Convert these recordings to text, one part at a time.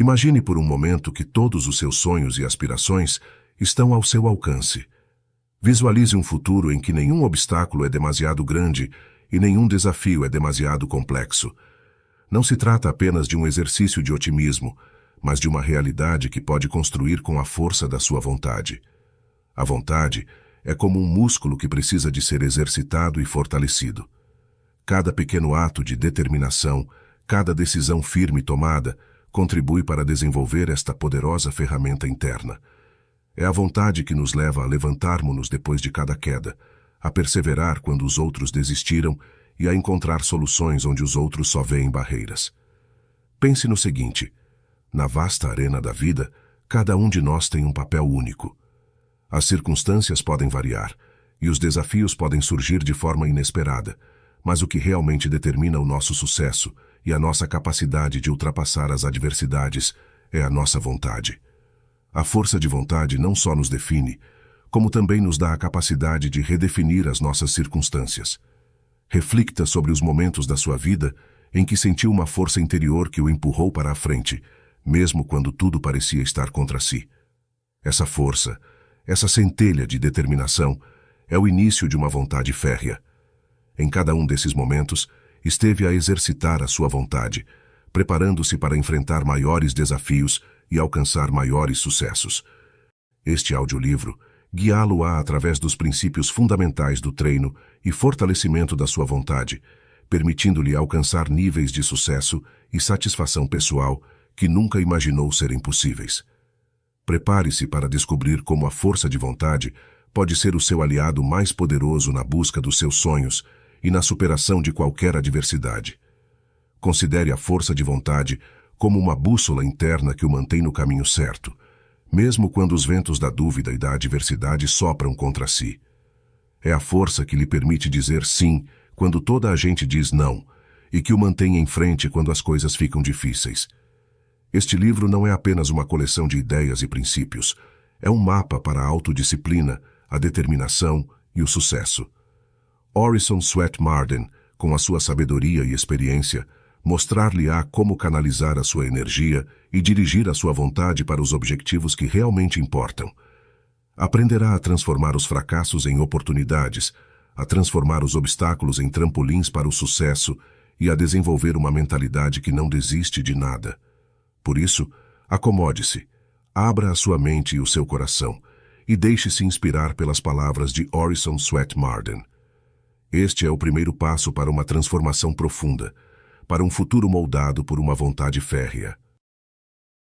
Imagine por um momento que todos os seus sonhos e aspirações estão ao seu alcance. Visualize um futuro em que nenhum obstáculo é demasiado grande e nenhum desafio é demasiado complexo. Não se trata apenas de um exercício de otimismo, mas de uma realidade que pode construir com a força da sua vontade. A vontade é como um músculo que precisa de ser exercitado e fortalecido. Cada pequeno ato de determinação, cada decisão firme tomada, contribui para desenvolver esta poderosa ferramenta interna. É a vontade que nos leva a levantarmos-nos depois de cada queda, a perseverar quando os outros desistiram e a encontrar soluções onde os outros só veem barreiras. Pense no seguinte: na vasta arena da vida, cada um de nós tem um papel único. As circunstâncias podem variar, e os desafios podem surgir de forma inesperada, mas o que realmente determina o nosso sucesso e a nossa capacidade de ultrapassar as adversidades é a nossa vontade. A força de vontade não só nos define, como também nos dá a capacidade de redefinir as nossas circunstâncias. Reflita sobre os momentos da sua vida em que sentiu uma força interior que o empurrou para a frente, mesmo quando tudo parecia estar contra si. Essa força, essa centelha de determinação, é o início de uma vontade férrea. Em cada um desses momentos, esteve a exercitar a sua vontade, preparando-se para enfrentar maiores desafios e alcançar maiores sucessos. Este audiolivro guiá-lo-á através dos princípios fundamentais do treino e fortalecimento da sua vontade, permitindo-lhe alcançar níveis de sucesso e satisfação pessoal que nunca imaginou serem possíveis. Prepare-se para descobrir como a força de vontade pode ser o seu aliado mais poderoso na busca dos seus sonhos e na superação de qualquer adversidade. Considere a força de vontade como uma bússola interna que o mantém no caminho certo, mesmo quando os ventos da dúvida e da adversidade sopram contra si. É a força que lhe permite dizer sim quando toda a gente diz não, e que o mantém em frente quando as coisas ficam difíceis. Este livro não é apenas uma coleção de ideias e princípios, é um mapa para a autodisciplina, a determinação e o sucesso. Orison Swett Marden, com a sua sabedoria e experiência, mostrar-lhe-á como canalizar a sua energia e dirigir a sua vontade para os objetivos que realmente importam. Aprenderá a transformar os fracassos em oportunidades, a transformar os obstáculos em trampolins para o sucesso e a desenvolver uma mentalidade que não desiste de nada. Por isso, acomode-se, abra a sua mente e o seu coração e deixe-se inspirar pelas palavras de Orison Swett Marden. Este é o primeiro passo para uma transformação profunda, para um futuro moldado por uma vontade férrea.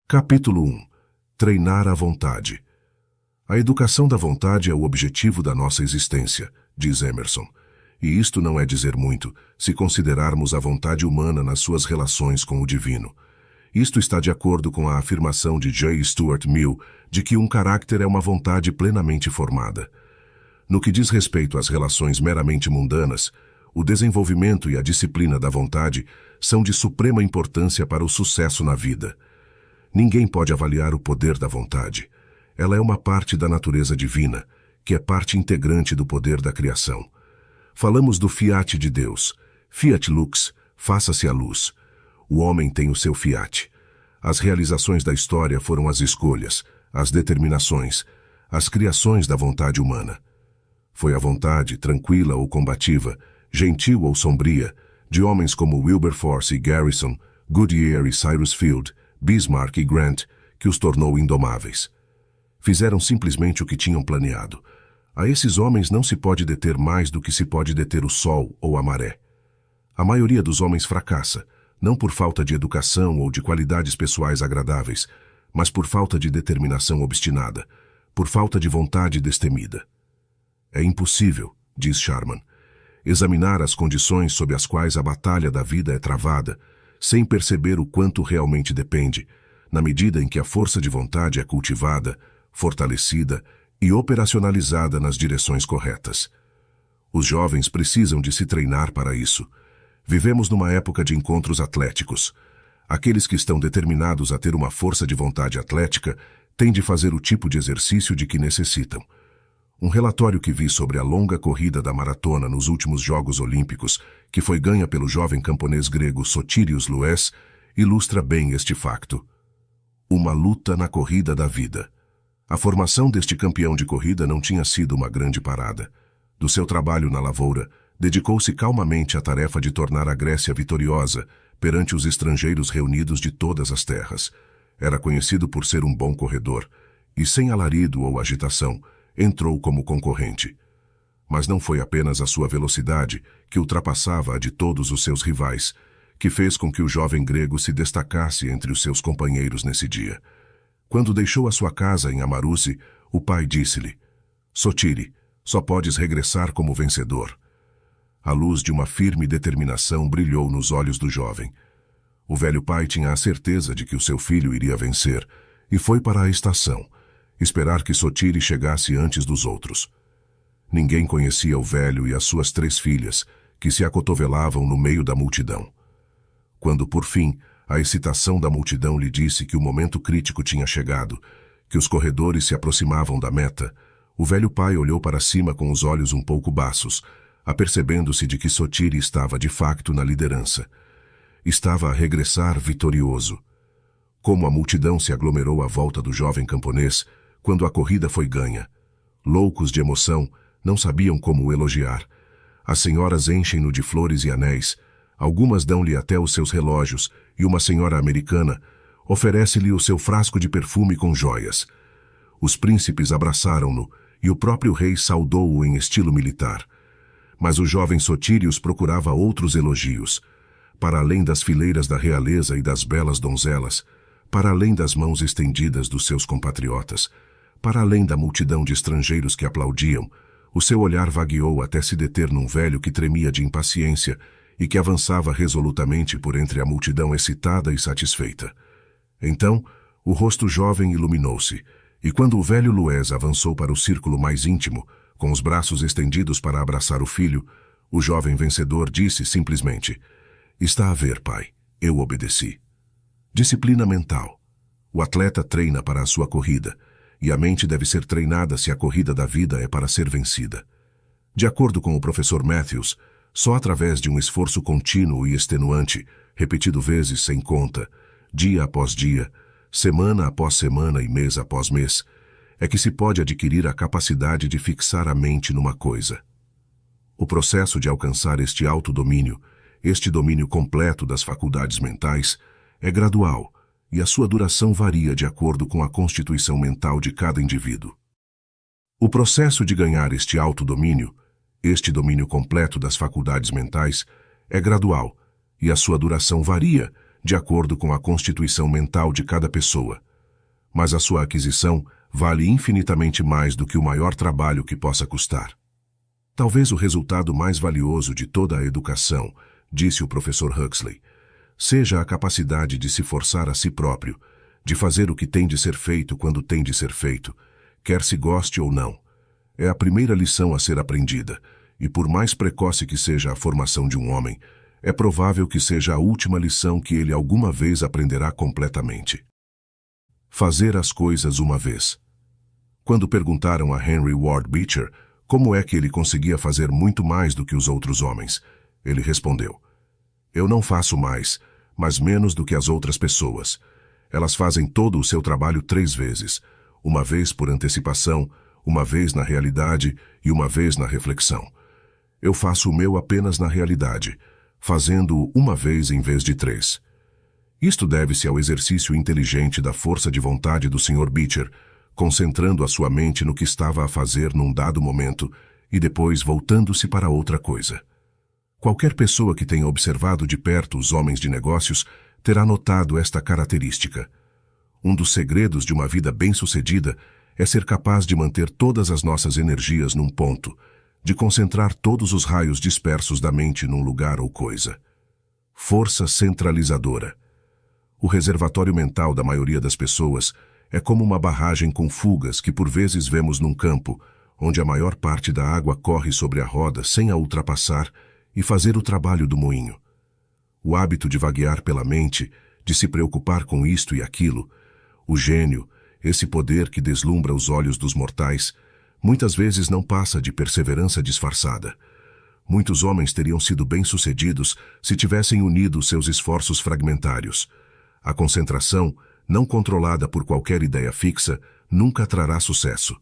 Capítulo 1. Treinar a vontade. A educação da vontade é o objetivo da nossa existência, diz Emerson, e isto não é dizer muito, se considerarmos a vontade humana nas suas relações com o divino. Isto está de acordo com a afirmação de J. Stuart Mill de que um caráter é uma vontade plenamente formada. No que diz respeito às relações meramente mundanas, o desenvolvimento e a disciplina da vontade são de suprema importância para o sucesso na vida. Ninguém pode avaliar o poder da vontade. Ela é uma parte da natureza divina, que é parte integrante do poder da criação. Falamos do fiat de Deus. Fiat lux, faça-se a luz. O homem tem o seu fiat. As realizações da história foram as escolhas, as determinações, as criações da vontade humana. Foi a vontade, tranquila ou combativa, gentil ou sombria, de homens como Wilberforce e Garrison, Goodyear e Cyrus Field, Bismarck e Grant, que os tornou indomáveis. Fizeram simplesmente o que tinham planeado. A esses homens não se pode deter mais do que se pode deter o sol ou a maré. A maioria dos homens fracassa, não por falta de educação ou de qualidades pessoais agradáveis, mas por falta de determinação obstinada, por falta de vontade destemida. É impossível, diz Sharman, examinar as condições sob as quais a batalha da vida é travada, sem perceber o quanto realmente depende, na medida em que a força de vontade é cultivada, fortalecida e operacionalizada nas direções corretas. Os jovens precisam de se treinar para isso. Vivemos numa época de encontros atléticos. Aqueles que estão determinados a ter uma força de vontade atlética têm de fazer o tipo de exercício de que necessitam. Um relatório que vi sobre a longa corrida da maratona nos últimos Jogos Olímpicos, que foi ganha pelo jovem camponês grego Sotirios Lues, ilustra bem este facto. Uma luta na corrida da vida. A formação deste campeão de corrida não tinha sido uma grande parada. Do seu trabalho na lavoura, dedicou-se calmamente à tarefa de tornar a Grécia vitoriosa perante os estrangeiros reunidos de todas as terras. Era conhecido por ser um bom corredor, e sem alarido ou agitação, entrou como concorrente. Mas não foi apenas a sua velocidade, que ultrapassava a de todos os seus rivais, que fez com que o jovem grego se destacasse entre os seus companheiros nesse dia. Quando deixou a sua casa em Amarusi, o pai disse-lhe: Sotiri, só podes regressar como vencedor. A luz de uma firme determinação brilhou nos olhos do jovem. O velho pai tinha a certeza de que o seu filho iria vencer, e foi para a estação, esperar que Sotiri chegasse antes dos outros. Ninguém conhecia o velho e as suas 3 filhas, que se acotovelavam no meio da multidão. Quando, por fim, a excitação da multidão lhe disse que o momento crítico tinha chegado, que os corredores se aproximavam da meta, o velho pai olhou para cima com os olhos um pouco baços, apercebendo-se de que Sotiri estava de facto na liderança. Estava a regressar vitorioso. Como a multidão se aglomerou à volta do jovem camponês, quando a corrida foi ganha. Loucos de emoção, não sabiam como o elogiar. As senhoras enchem-no de flores e anéis, algumas dão-lhe até os seus relógios, e uma senhora americana oferece-lhe o seu frasco de perfume com joias. Os príncipes abraçaram-no, e o próprio rei saudou-o em estilo militar. Mas o jovem Sotiri os procurava outros elogios, para além das fileiras da realeza e das belas donzelas, para além das mãos estendidas dos seus compatriotas, para além da multidão de estrangeiros que aplaudiam. O seu olhar vagueou até se deter num velho que tremia de impaciência e que avançava resolutamente por entre a multidão excitada e satisfeita. Então, o rosto jovem iluminou-se, e quando o velho Lués avançou para o círculo mais íntimo, com os braços estendidos para abraçar o filho, o jovem vencedor disse simplesmente: Está a ver, pai, eu obedeci. Disciplina mental. O atleta treina para a sua corrida, e a mente deve ser treinada se a corrida da vida é para ser vencida. De acordo com o professor Matthews, só através de um esforço contínuo e extenuante, repetido vezes sem conta, dia após dia, semana após semana e mês após mês, é que se pode adquirir a capacidade de fixar a mente numa coisa. O processo de alcançar este autodomínio, este domínio completo das faculdades mentais, é gradual, e a sua duração varia de acordo com a constituição mental de cada indivíduo. O processo de ganhar este autodomínio, este domínio completo das faculdades mentais, é gradual, e a sua duração varia de acordo com a constituição mental de cada pessoa. Mas a sua aquisição vale infinitamente mais do que o maior trabalho que possa custar. Talvez o resultado mais valioso de toda a educação, disse o professor Huxley, seja a capacidade de se forçar a si próprio, de fazer o que tem de ser feito quando tem de ser feito, quer se goste ou não. É a primeira lição a ser aprendida, e por mais precoce que seja a formação de um homem, é provável que seja a última lição que ele alguma vez aprenderá completamente. Fazer as coisas uma vez. Quando perguntaram a Henry Ward Beecher como é que ele conseguia fazer muito mais do que os outros homens, ele respondeu: Eu não faço mais, mas menos do que as outras pessoas. Elas fazem todo o seu trabalho 3 vezes, uma vez por antecipação, uma vez na realidade e uma vez na reflexão. Eu faço o meu apenas na realidade, fazendo-o uma vez em vez de 3. Isto deve-se ao exercício inteligente da força de vontade do Sr. Beecher, concentrando a sua mente no que estava a fazer num dado momento e depois voltando-se para outra coisa. Qualquer pessoa que tenha observado de perto os homens de negócios terá notado esta característica. Um dos segredos de uma vida bem-sucedida é ser capaz de manter todas as nossas energias num ponto, de concentrar todos os raios dispersos da mente num lugar ou coisa. Força centralizadora. O reservatório mental da maioria das pessoas é como uma barragem com fugas que por vezes vemos num campo, onde a maior parte da água corre sobre a roda sem a ultrapassar e fazer o trabalho do moinho. O hábito de vaguear pela mente, de se preocupar com isto e aquilo, o gênio, esse poder que deslumbra os olhos dos mortais, muitas vezes não passa de perseverança disfarçada. Muitos homens teriam sido bem-sucedidos se tivessem unido seus esforços fragmentários. A concentração, não controlada por qualquer ideia fixa, nunca trará sucesso.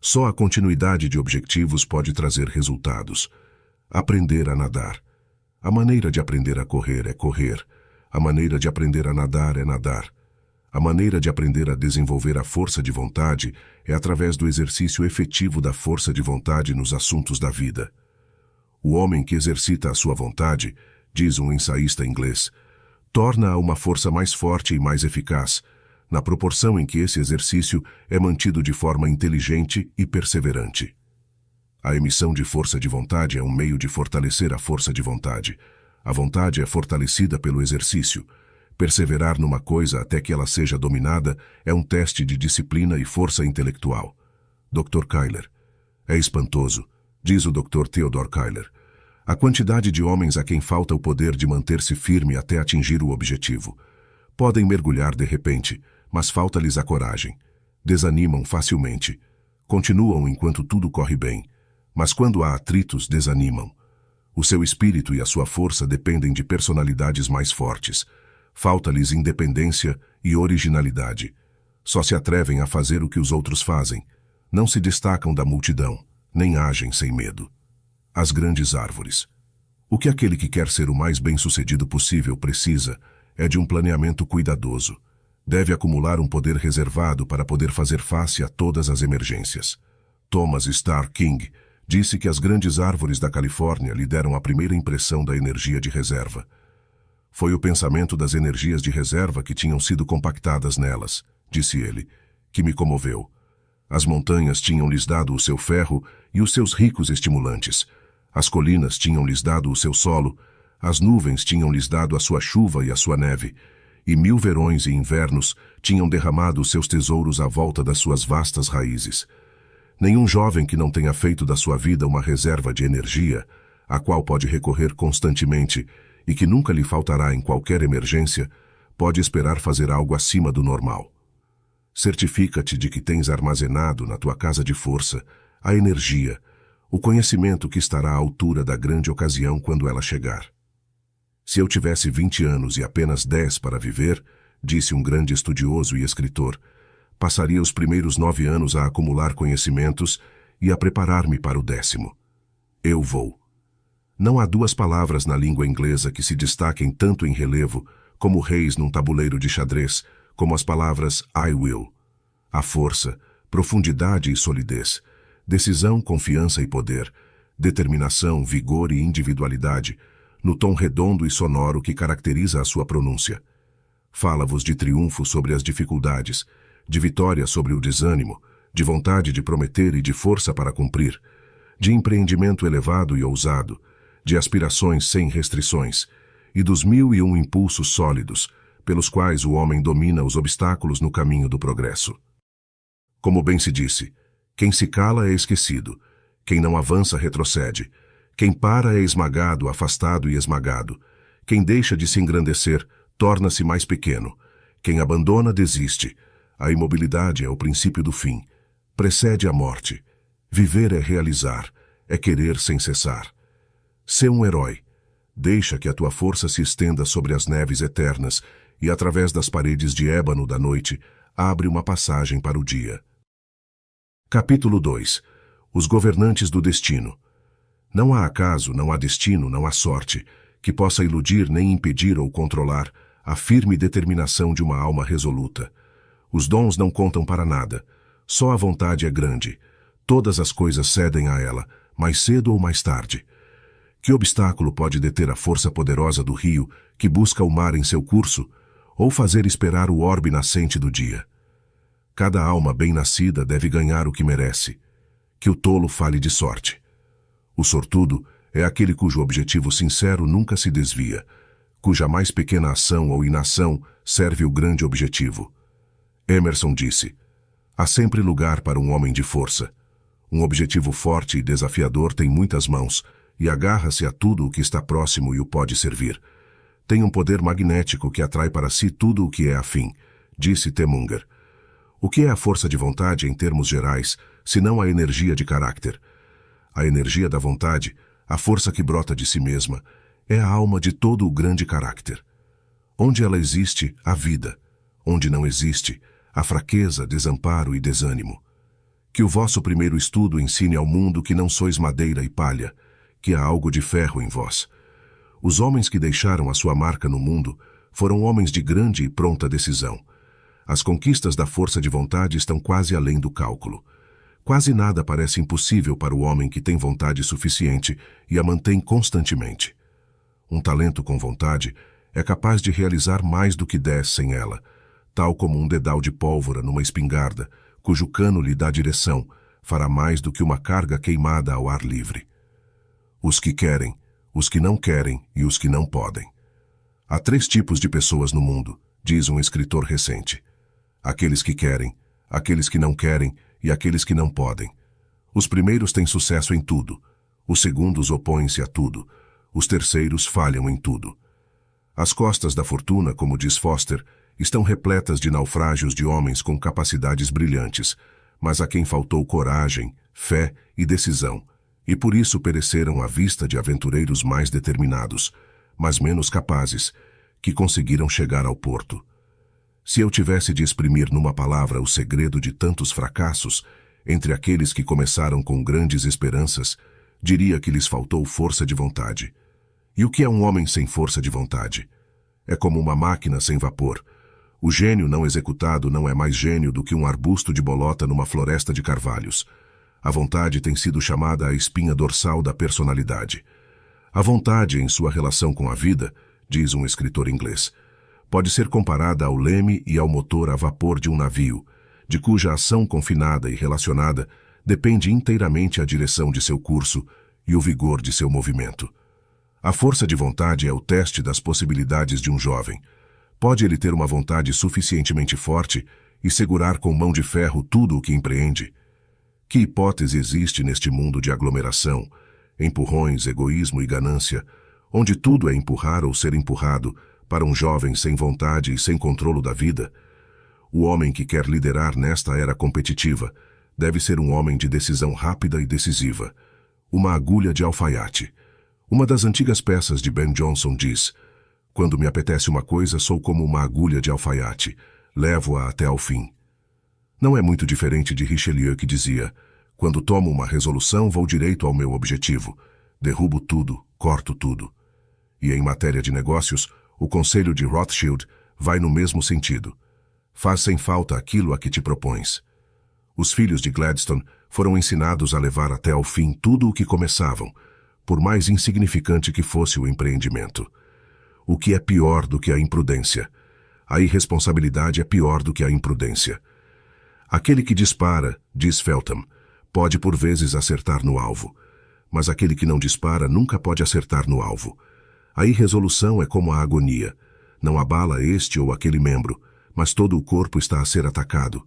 Só a continuidade de objetivos pode trazer resultados. Aprender a nadar. A maneira de aprender a correr é correr. A maneira de aprender a nadar é nadar. A maneira de aprender a desenvolver a força de vontade é através do exercício efetivo da força de vontade nos assuntos da vida. O homem que exercita a sua vontade, diz um ensaísta inglês, torna-a uma força mais forte e mais eficaz, na proporção em que esse exercício é mantido de forma inteligente e perseverante. A emissão de força de vontade é um meio de fortalecer a força de vontade. A vontade é fortalecida pelo exercício. Perseverar numa coisa até que ela seja dominada é um teste de disciplina e força intelectual. Dr. Kyler. É espantoso, diz o Dr. Theodore Kyler, a quantidade de homens a quem falta o poder de manter-se firme até atingir o objetivo. Podem mergulhar de repente, mas falta-lhes a coragem. Desanimam facilmente. Continuam enquanto tudo corre bem, mas quando há atritos, desanimam. O seu espírito e a sua força dependem de personalidades mais fortes. Falta-lhes independência e originalidade. Só se atrevem a fazer o que os outros fazem. Não se destacam da multidão, nem agem sem medo. As grandes árvores. O que aquele que quer ser o mais bem-sucedido possível precisa é de um planeamento cuidadoso. Deve acumular um poder reservado para poder fazer face a todas as emergências. Thomas Starr King disse que as grandes árvores da Califórnia lhe deram a primeira impressão da energia de reserva. Foi o pensamento das energias de reserva que tinham sido compactadas nelas, disse ele, que me comoveu. As montanhas tinham-lhes dado o seu ferro e os seus ricos estimulantes. As colinas tinham-lhes dado o seu solo, as nuvens tinham-lhes dado a sua chuva e a sua neve, e 1000 verões e invernos tinham derramado os seus tesouros à volta das suas vastas raízes. Nenhum jovem que não tenha feito da sua vida uma reserva de energia, a qual pode recorrer constantemente e que nunca lhe faltará em qualquer emergência, pode esperar fazer algo acima do normal. Certifica-te de que tens armazenado na tua casa de força a energia, o conhecimento que estará à altura da grande ocasião quando ela chegar. Se eu tivesse 20 anos e apenas 10 para viver, disse um grande estudioso e escritor, passaria os primeiros 9 anos a acumular conhecimentos e a preparar-me para o 10º. Eu vou. Não há duas palavras na língua inglesa que se destaquem tanto em relevo como reis num tabuleiro de xadrez, como as palavras I will. A força, profundidade e solidez, decisão, confiança e poder, determinação, vigor e individualidade, no tom redondo e sonoro que caracteriza a sua pronúncia. Fala-vos de triunfo sobre as dificuldades, de vitória sobre o desânimo, de vontade de prometer e de força para cumprir, de empreendimento elevado e ousado, de aspirações sem restrições, e dos 1001 impulsos sólidos, pelos quais o homem domina os obstáculos no caminho do progresso. Como bem se disse, quem se cala é esquecido, quem não avança retrocede, quem para é esmagado, afastado e esmagado, quem deixa de se engrandecer torna-se mais pequeno, quem abandona desiste, a imobilidade é o princípio do fim, precede a morte, viver é realizar, é querer sem cessar. Sê um herói. Deixa que a tua força se estenda sobre as neves eternas e, através das paredes de ébano da noite, abre uma passagem para o dia. Capítulo 2. Os governantes do destino. Não há acaso, não há destino, não há sorte, que possa iludir nem impedir ou controlar a firme determinação de uma alma resoluta. Os dons não contam para nada. Só a vontade é grande. Todas as coisas cedem a ela, mais cedo ou mais tarde. Que obstáculo pode deter a força poderosa do rio que busca o mar em seu curso, ou fazer esperar o orbe nascente do dia? Cada alma bem-nascida deve ganhar o que merece. Que o tolo fale de sorte. O sortudo é aquele cujo objetivo sincero nunca se desvia, cuja mais pequena ação ou inação serve o grande objetivo. Emerson disse, há sempre lugar para um homem de força. Um objetivo forte e desafiador tem muitas mãos, e agarra-se a tudo o que está próximo e o pode servir. Tem um poder magnético que atrai para si tudo o que é afim, disse T. Munger. O que é a força de vontade em termos gerais, senão a energia de caráter? A energia da vontade, a força que brota de si mesma, é a alma de todo o grande caráter. Onde ela existe, há vida. onde não existe, a fraqueza, desamparo e desânimo. Que o vosso primeiro estudo ensine ao mundo que não sois madeira e palha, que há algo de ferro em vós. Os homens que deixaram a sua marca no mundo foram homens de grande e pronta decisão. As conquistas da força de vontade estão quase além do cálculo. Quase nada parece impossível para o homem que tem vontade suficiente e a mantém constantemente. Um talento com vontade é capaz de realizar mais do que 10 sem ela, tal como um dedal de pólvora numa espingarda, cujo cano lhe dá direção, fará mais do que uma carga queimada ao ar livre. Os que querem, os que não querem e os que não podem. Há 3 tipos de pessoas no mundo, diz um escritor recente. Aqueles que querem, aqueles que não querem e aqueles que não podem. Os primeiros têm sucesso em tudo, os segundos opõem-se a tudo, os terceiros falham em tudo. As costas da fortuna, como diz Foster, estão repletas de naufrágios de homens com capacidades brilhantes, mas a quem faltou coragem, fé e decisão, e por isso pereceram à vista de aventureiros mais determinados, mas menos capazes, que conseguiram chegar ao porto. Se eu tivesse de exprimir numa palavra o segredo de tantos fracassos, entre aqueles que começaram com grandes esperanças, diria que lhes faltou força de vontade. E o que é um homem sem força de vontade? É como uma máquina sem vapor. O gênio não executado não é mais gênio do que um arbusto de bolota numa floresta de carvalhos. A vontade tem sido chamada a espinha dorsal da personalidade. A vontade, em sua relação com a vida, diz um escritor inglês, pode ser comparada ao leme e ao motor a vapor de um navio, de cuja ação confinada e relacionada depende inteiramente a direção de seu curso e o vigor de seu movimento. A força de vontade é o teste das possibilidades de um jovem. Pode ele ter uma vontade suficientemente forte e segurar com mão de ferro tudo o que empreende? Que hipótese existe neste mundo de aglomeração, empurrões, egoísmo e ganância, onde tudo é empurrar ou ser empurrado, para um jovem sem vontade e sem controlo da vida? O homem que quer liderar nesta era competitiva deve ser um homem de decisão rápida e decisiva, uma agulha de alfaiate. Uma das antigas peças de Ben Jonson diz: quando me apetece uma coisa, sou como uma agulha de alfaiate, levo-a até ao fim. Não é muito diferente de Richelieu, que dizia: quando tomo uma resolução, vou direito ao meu objetivo, derrubo tudo, corto tudo. E em matéria de negócios, o conselho de Rothschild vai no mesmo sentido. Faz sem falta aquilo a que te propões. Os filhos de Gladstone foram ensinados a levar até ao fim tudo o que começavam, por mais insignificante que fosse o empreendimento. O que é pior do que a imprudência? A irresponsabilidade é pior do que a imprudência. Aquele que dispara, diz Feltham, pode por vezes acertar no alvo, mas aquele que não dispara nunca pode acertar no alvo. A irresolução é como a agonia. Não abala este ou aquele membro, mas todo o corpo está a ser atacado.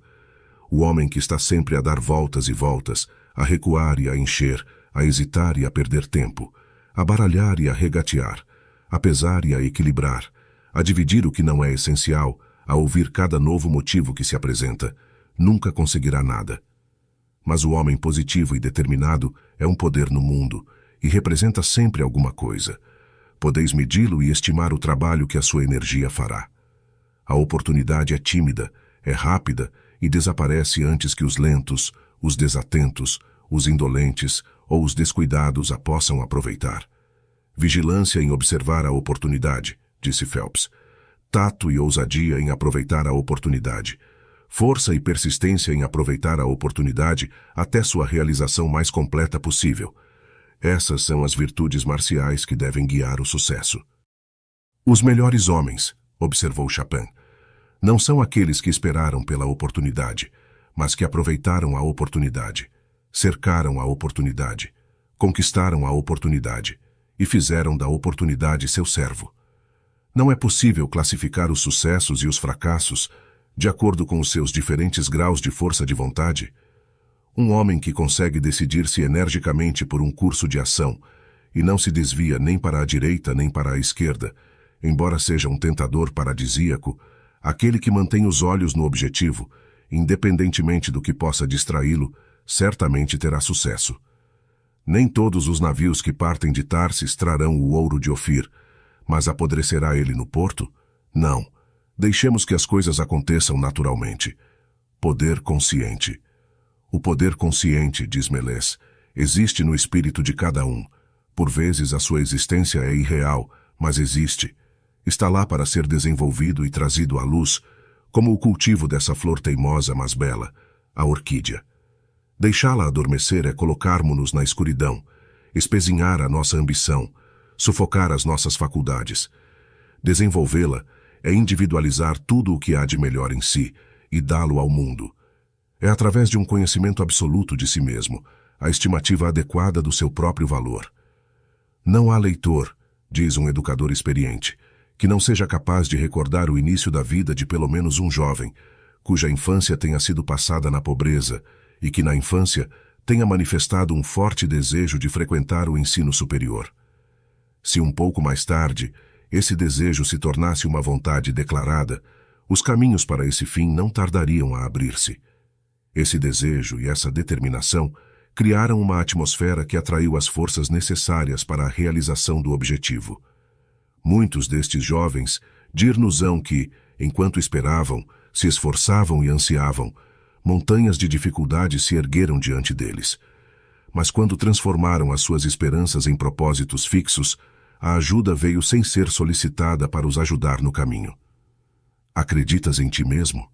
O homem que está sempre a dar voltas e voltas, a recuar e a encher, a hesitar e a perder tempo, a baralhar e a regatear, a pesar e a equilibrar, a dividir o que não é essencial, a ouvir cada novo motivo que se apresenta, nunca conseguirá nada. Mas o homem positivo e determinado é um poder no mundo e representa sempre alguma coisa. Podeis medi-lo e estimar o trabalho que a sua energia fará. A oportunidade é tímida, é rápida e desaparece antes que os lentos, os desatentos, os indolentes ou os descuidados a possam aproveitar. Vigilância em observar a oportunidade, disse Phelps. Tato e ousadia em aproveitar a oportunidade. Força e persistência em aproveitar a oportunidade até sua realização mais completa possível. Essas são as virtudes marciais que devem guiar o sucesso. Os melhores homens, observou Chapin, não são aqueles que esperaram pela oportunidade, mas que aproveitaram a oportunidade, cercaram a oportunidade, conquistaram a oportunidade e fizeram da oportunidade seu servo. Não é possível classificar os sucessos e os fracassos de acordo com os seus diferentes graus de força de vontade. Um homem que consegue decidir-se energicamente por um curso de ação e não se desvia nem para a direita nem para a esquerda, embora seja um tentador paradisíaco, aquele que mantém os olhos no objetivo, independentemente do que possa distraí-lo, certamente terá sucesso. Nem todos os navios que partem de Tarsis trarão o ouro de Ofir, mas apodrecerá ele no porto? Não. Deixemos que as coisas aconteçam naturalmente. Poder consciente. O poder consciente, diz Melez, existe no espírito de cada um. Por vezes a sua existência é irreal, mas existe. Está lá para ser desenvolvido e trazido à luz, como o cultivo dessa flor teimosa mas bela, a orquídea. Deixá-la adormecer é colocarmos-nos na escuridão, espezinhar a nossa ambição, sufocar as nossas faculdades. Desenvolvê-la é individualizar tudo o que há de melhor em si e dá-lo ao mundo. É através de um conhecimento absoluto de si mesmo, a estimativa adequada do seu próprio valor. Não há leitor, diz um educador experiente, que não seja capaz de recordar o início da vida de pelo menos um jovem, cuja infância tenha sido passada na pobreza e que na infância tenha manifestado um forte desejo de frequentar o ensino superior. Se um pouco mais tarde esse desejo se tornasse uma vontade declarada, os caminhos para esse fim não tardariam a abrir-se. Esse desejo e essa determinação criaram uma atmosfera que atraiu as forças necessárias para a realização do objetivo. Muitos destes jovens dir-nos-ão que, enquanto esperavam, se esforçavam e ansiavam, montanhas de dificuldades se ergueram diante deles. Mas quando transformaram as suas esperanças em propósitos fixos, a ajuda veio sem ser solicitada para os ajudar no caminho. Acreditas em ti mesmo?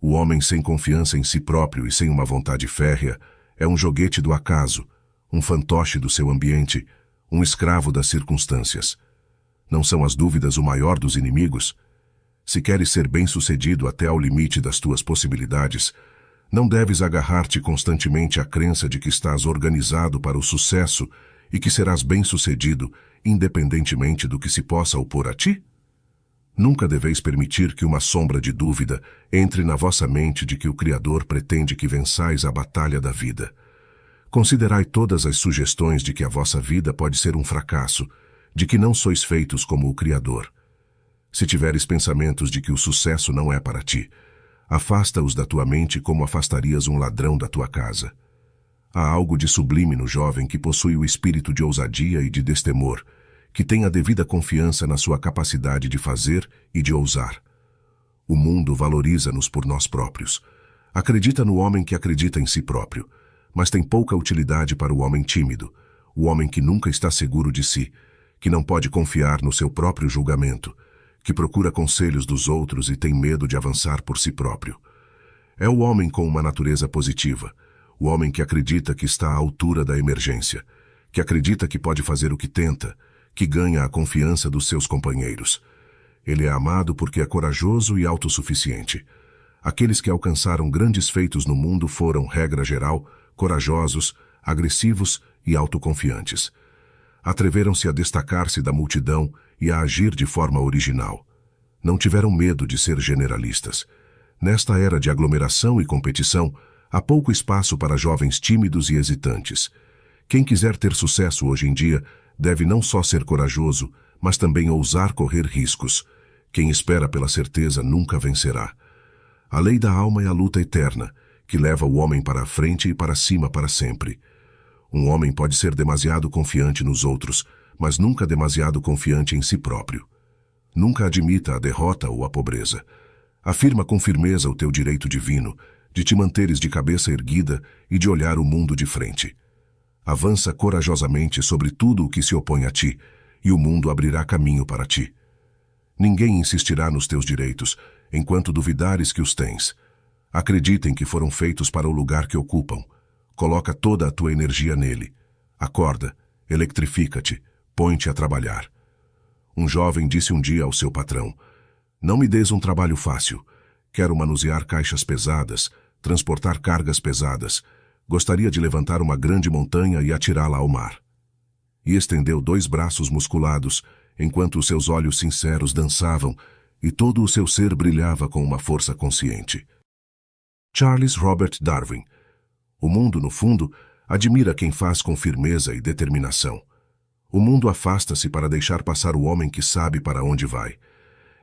O homem sem confiança em si próprio e sem uma vontade férrea é um joguete do acaso, um fantoche do seu ambiente, um escravo das circunstâncias. Não são as dúvidas o maior dos inimigos? Se queres ser bem-sucedido até ao limite das tuas possibilidades, não deves agarrar-te constantemente à crença de que estás organizado para o sucesso e que serás bem-sucedido, independentemente do que se possa opor a ti? Nunca deveis permitir que uma sombra de dúvida entre na vossa mente de que o Criador pretende que vençais a batalha da vida. Considerai todas as sugestões de que a vossa vida pode ser um fracasso, de que não sois feitos como o Criador. Se tiveres pensamentos de que o sucesso não é para ti, afasta-os da tua mente como afastarias um ladrão da tua casa. Há algo de sublime no jovem que possui o espírito de ousadia e de destemor, que tem a devida confiança na sua capacidade de fazer e de ousar. O mundo valoriza-nos por nós próprios. Acredita no homem que acredita em si próprio, mas tem pouca utilidade para o homem tímido, o homem que nunca está seguro de si, que não pode confiar no seu próprio julgamento, que procura conselhos dos outros e tem medo de avançar por si próprio. É o homem com uma natureza positiva, o homem que acredita que está à altura da emergência, que acredita que pode fazer o que tenta, que ganha a confiança dos seus companheiros. Ele é amado porque é corajoso e autossuficiente. Aqueles que alcançaram grandes feitos no mundo foram, regra geral, corajosos, agressivos e autoconfiantes. Atreveram-se a destacar-se da multidão e a agir de forma original. Não tiveram medo de ser generalistas. Nesta era de aglomeração e competição, há pouco espaço para jovens tímidos e hesitantes. Quem quiser ter sucesso hoje em dia deve não só ser corajoso, mas também ousar correr riscos. Quem espera pela certeza nunca vencerá. A lei da alma é a luta eterna, que leva o homem para a frente e para cima para sempre. Um homem pode ser demasiado confiante nos outros, mas nunca demasiado confiante em si próprio. Nunca admita a derrota ou a pobreza. Afirma com firmeza o teu direito divino, de te manteres de cabeça erguida e de olhar o mundo de frente. Avança corajosamente sobre tudo o que se opõe a ti, e o mundo abrirá caminho para ti. Ninguém insistirá nos teus direitos, enquanto duvidares que os tens. Acreditem que foram feitos para o lugar que ocupam. Coloca toda a tua energia nele. Acorda, eletrifica-te, põe-te a trabalhar. Um jovem disse um dia ao seu patrão: "Não me des um trabalho fácil. Quero manusear caixas pesadas, transportar cargas pesadas. Gostaria de levantar uma grande montanha e atirá-la ao mar." E estendeu 2 braços musculados, enquanto os seus olhos sinceros dançavam e todo o seu ser brilhava com uma força consciente. Charles Robert Darwin. O mundo, no fundo, admira quem faz com firmeza e determinação. O mundo afasta-se para deixar passar o homem que sabe para onde vai.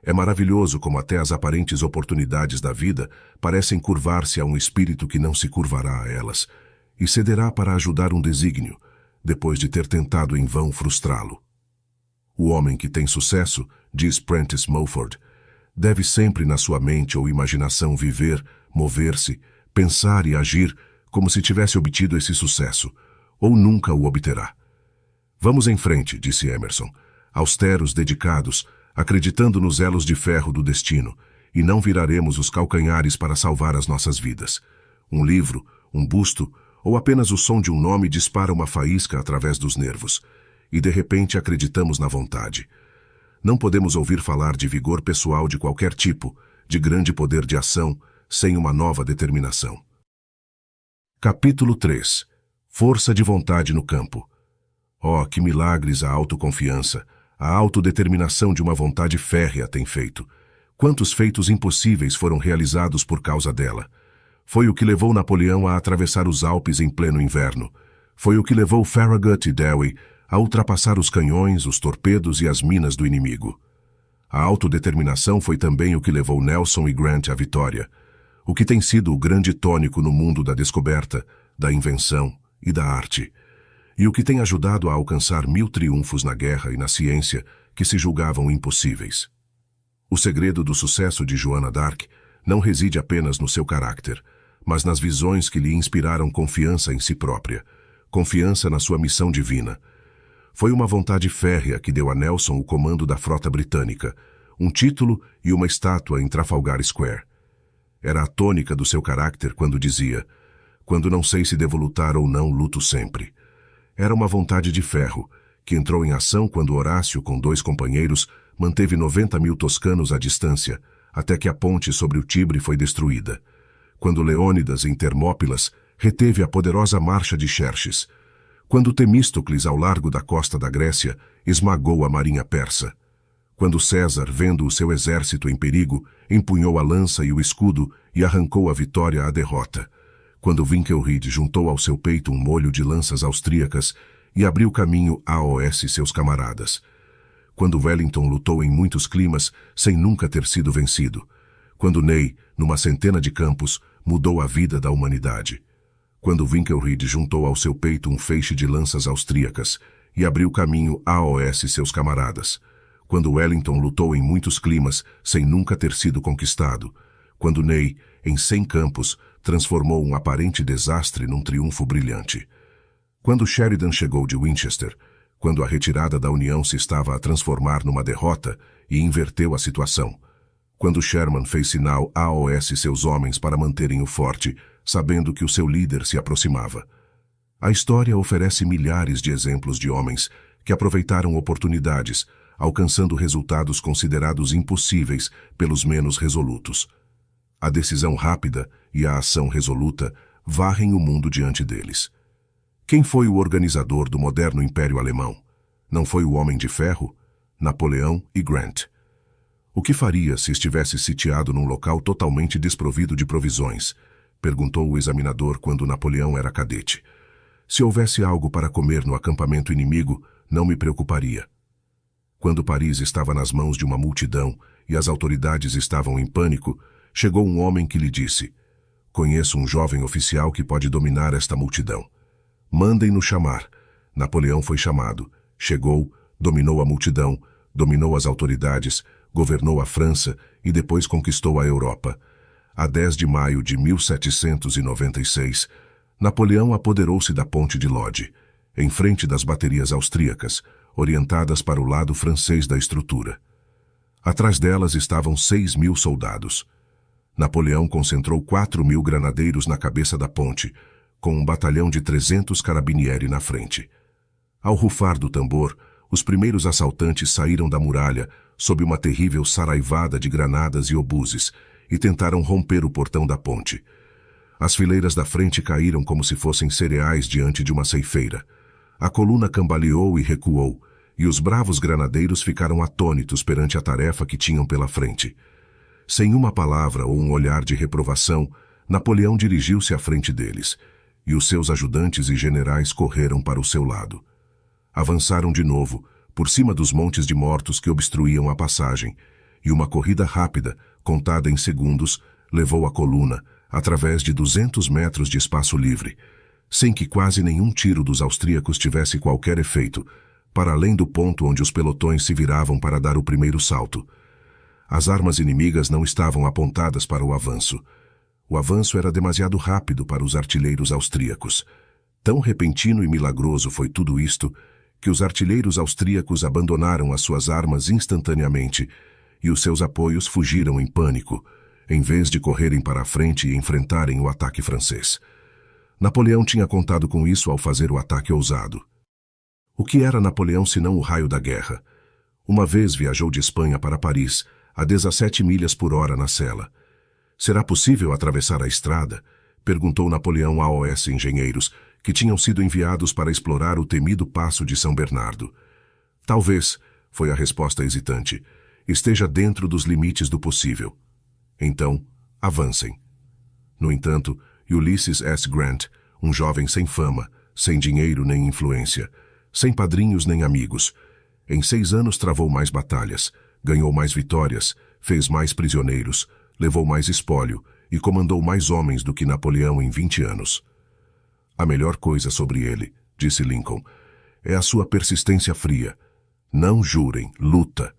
É maravilhoso como até as aparentes oportunidades da vida parecem curvar-se a um espírito que não se curvará a elas, e cederá para ajudar um desígnio, depois de ter tentado em vão frustrá-lo. O homem que tem sucesso, diz Prentice Mulford, Deve sempre na sua mente ou imaginação viver, mover-se, pensar e agir como se tivesse obtido esse sucesso, ou nunca o obterá. Vamos em frente, disse Emerson, austeros, dedicados, acreditando nos elos de ferro do destino, e não viraremos os calcanhares para salvar as nossas vidas. Um livro, um busto, ou apenas o som de um nome dispara uma faísca através dos nervos, e de repente acreditamos na vontade. Não podemos ouvir falar de vigor pessoal de qualquer tipo, de grande poder de ação, sem uma nova determinação. Capítulo 3. Força de vontade no campo. Oh, que milagres a autoconfiança, a autodeterminação de uma vontade férrea tem feito. Quantos feitos impossíveis foram realizados por causa dela. Foi o que levou Napoleão a atravessar os Alpes em pleno inverno. Foi o que levou Farragut e Dewey a ultrapassar os canhões, os torpedos e as minas do inimigo. A autodeterminação foi também o que levou Nelson e Grant à vitória, o que tem sido o grande tônico no mundo da descoberta, da invenção e da arte, e o que tem ajudado a alcançar 1000 triunfos na guerra e na ciência que se julgavam impossíveis. O segredo do sucesso de Joana d'Arc não reside apenas no seu caráter, mas nas visões que lhe inspiraram confiança em si própria, confiança na sua missão divina. Foi uma vontade férrea que deu a Nelson o comando da frota britânica, um título e uma estátua em Trafalgar Square. Era a tônica do seu caráter quando dizia: "Quando não sei se devo lutar ou não, luto sempre." Era uma vontade de ferro, que entrou em ação quando Horácio, com 2 companheiros, manteve 90.000 toscanos à distância, até que a ponte sobre o Tibre foi destruída. Quando Leônidas, em Termópilas, reteve a poderosa marcha de Xerxes. Quando Temístocles, ao largo da costa da Grécia, esmagou a marinha persa. Quando César, vendo o seu exército em perigo, empunhou a lança e o escudo e arrancou a vitória à derrota. Quando Winkelried juntou ao seu peito um molho de lanças austríacas e abriu caminho a oeste seus camaradas. Quando Wellington lutou em muitos climas sem nunca ter sido vencido. Quando Ney, numa centena de campos, mudou a vida da humanidade. Quando Winkelried juntou ao seu peito um feixe de lanças austríacas e abriu caminho a oeste seus camaradas. Quando Wellington lutou em muitos climas sem nunca ter sido conquistado. Quando Ney, em 100 campos, transformou um aparente desastre num triunfo brilhante. Quando Sheridan chegou de Winchester, quando a retirada da União se estava a transformar numa derrota e inverteu a situação. Quando Sherman fez sinal a oeste seus homens para manterem o forte, sabendo que o seu líder se aproximava. A história oferece milhares de exemplos de homens que aproveitaram oportunidades, alcançando resultados considerados impossíveis pelos menos resolutos. A decisão rápida e a ação resoluta varrem o mundo diante deles. Quem foi o organizador do moderno Império Alemão? Não foi o Homem de Ferro? Napoleão e Grant. O que faria se estivesse sitiado num local totalmente desprovido de provisões? Perguntou o examinador quando Napoleão era cadete. Se houvesse algo para comer no acampamento inimigo, não me preocuparia. Quando Paris estava nas mãos de uma multidão e as autoridades estavam em pânico, chegou um homem que lhe disse: "Conheço um jovem oficial que pode dominar esta multidão. Mandem-no chamar." Napoleão foi chamado, chegou, dominou a multidão, dominou as autoridades, governou a França e depois conquistou a Europa. A 10 de maio de 1796, Napoleão apoderou-se da ponte de Lodi, em frente das baterias austríacas, orientadas para o lado francês da estrutura. Atrás delas estavam 6.000 soldados. Napoleão concentrou 4.000 granadeiros na cabeça da ponte, com um batalhão de 300 carabinieri na frente. Ao rufar do tambor, os primeiros assaltantes saíram da muralha sob uma terrível saraivada de granadas e obuses e tentaram romper o portão da ponte. As fileiras da frente caíram como se fossem cereais diante de uma ceifeira. A coluna cambaleou e recuou, e os bravos granadeiros ficaram atônitos perante a tarefa que tinham pela frente. Sem uma palavra ou um olhar de reprovação, Napoleão dirigiu-se à frente deles, e os seus ajudantes e generais correram para o seu lado. Avançaram de novo, por cima dos montes de mortos que obstruíam a passagem, e uma corrida rápida, contada em segundos, levou a coluna, através de 200 metros de espaço livre, sem que quase nenhum tiro dos austríacos tivesse qualquer efeito, para além do ponto onde os pelotões se viravam para dar o primeiro salto. As armas inimigas não estavam apontadas para o avanço. O avanço era demasiado rápido para os artilheiros austríacos. Tão repentino e milagroso foi tudo isto, que os artilheiros austríacos abandonaram as suas armas instantaneamente e os seus apoios fugiram em pânico, em vez de correrem para a frente e enfrentarem o ataque francês. Napoleão tinha contado com isso ao fazer o ataque ousado. O que era Napoleão senão o raio da guerra? Uma vez viajou de Espanha para Paris, a 17 milhas por hora na sela. Será possível atravessar a estrada? Perguntou Napoleão aos engenheiros, que tinham sido enviados para explorar o temido Passo de São Bernardo. Talvez, foi a resposta hesitante, esteja dentro dos limites do possível. Então, avancem. No entanto, Ulysses S. Grant, um jovem sem fama, sem dinheiro nem influência, sem padrinhos nem amigos, em 6 anos travou mais batalhas, ganhou mais vitórias, fez mais prisioneiros, levou mais espólio e comandou mais homens do que Napoleão em 20 anos. A melhor coisa sobre ele, disse Lincoln, é a sua persistência fria. Não jurem, luta.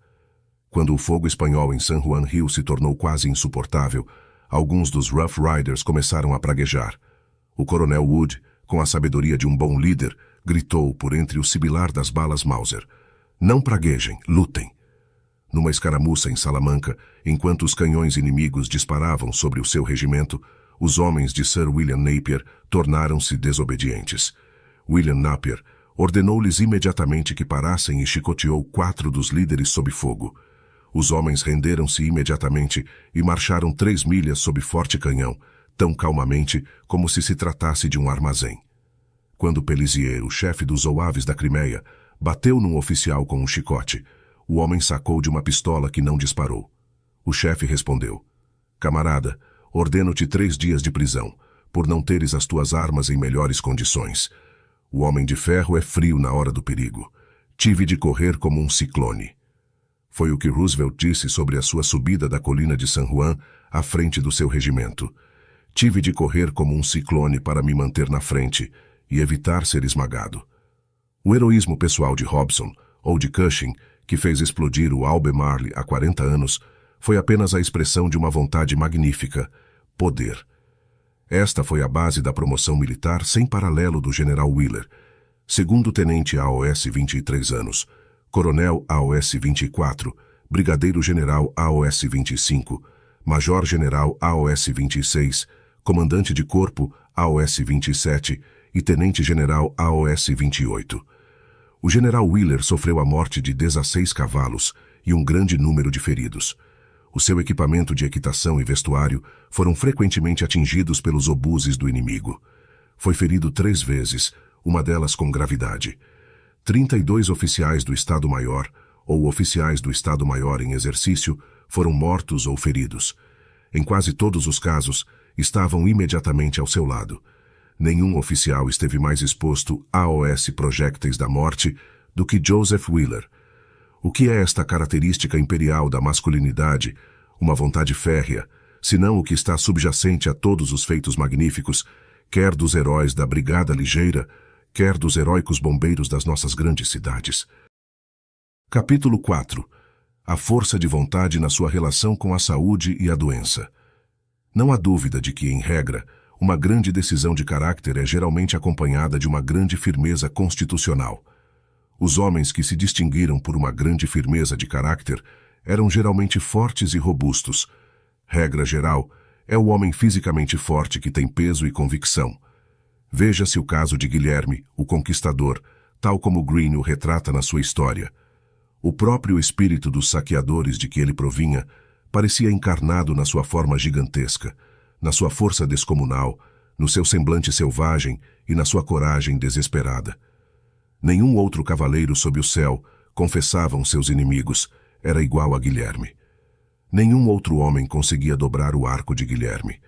Quando o fogo espanhol em San Juan Hill se tornou quase insuportável, alguns dos Rough Riders começaram a praguejar. O coronel Wood, com a sabedoria de um bom líder, gritou por entre o sibilar das balas Mauser: "Não praguejem, lutem!" Numa escaramuça em Salamanca, enquanto os canhões inimigos disparavam sobre o seu regimento, os homens de Sir William Napier tornaram-se desobedientes. William Napier ordenou-lhes imediatamente que parassem e chicoteou 4 dos líderes sob fogo. Os homens renderam-se imediatamente e marcharam 3 milhas sob forte canhão, tão calmamente como se tratasse de um armazém. Quando Pelissier, o chefe dos Zouaves da Crimeia, bateu num oficial com um chicote, o homem sacou de uma pistola que não disparou. O chefe respondeu: "Camarada, ordeno-te 3 dias de prisão, por não teres as tuas armas em melhores condições. O homem de ferro é frio na hora do perigo. Tive de correr como um ciclone." Foi o que Roosevelt disse sobre a sua subida da colina de San Juan à frente do seu regimento. "Tive de correr como um ciclone para me manter na frente e evitar ser esmagado." O heroísmo pessoal de Hobson, ou de Cushing, que fez explodir o Albemarle há 40 anos, foi apenas a expressão de uma vontade magnífica: poder. Esta foi a base da promoção militar sem paralelo do general Wheeler, segundo-tenente AOS 23 anos, coronel AOS 24, brigadeiro-general AOS 25, major-general AOS 26, comandante de corpo AOS 27 e tenente-general AOS 28. O general Wheeler sofreu a morte de 16 cavalos e um grande número de feridos. O seu equipamento de equitação e vestuário foram frequentemente atingidos pelos obuses do inimigo. Foi ferido 3 vezes, uma delas com gravidade. 32 oficiais do Estado-Maior, ou oficiais do Estado-Maior em exercício, foram mortos ou feridos. Em quase todos os casos, estavam imediatamente ao seu lado. Nenhum oficial esteve mais exposto aos projéteis da morte do que Joseph Wheeler. O que é esta característica imperial da masculinidade, uma vontade férrea, senão o que está subjacente a todos os feitos magníficos, quer dos heróis da Brigada Ligeira, quer dos heróicos bombeiros das nossas grandes cidades? Capítulo 4. A força de vontade na sua relação com a saúde e a doença. Não há dúvida de que, em regra, uma grande decisão de caráter é geralmente acompanhada de uma grande firmeza constitucional. Os homens que se distinguiram por uma grande firmeza de caráter eram geralmente fortes e robustos. Regra geral, é o homem fisicamente forte que tem peso e convicção. Veja-se o caso de Guilherme, o Conquistador, tal como Greene o retrata na sua história. O próprio espírito dos saqueadores de que ele provinha parecia encarnado na sua forma gigantesca, na sua força descomunal, no seu semblante selvagem e na sua coragem desesperada. Nenhum outro cavaleiro sob o céu, confessavam seus inimigos, era igual a Guilherme. Nenhum outro homem conseguia dobrar o arco de Guilherme.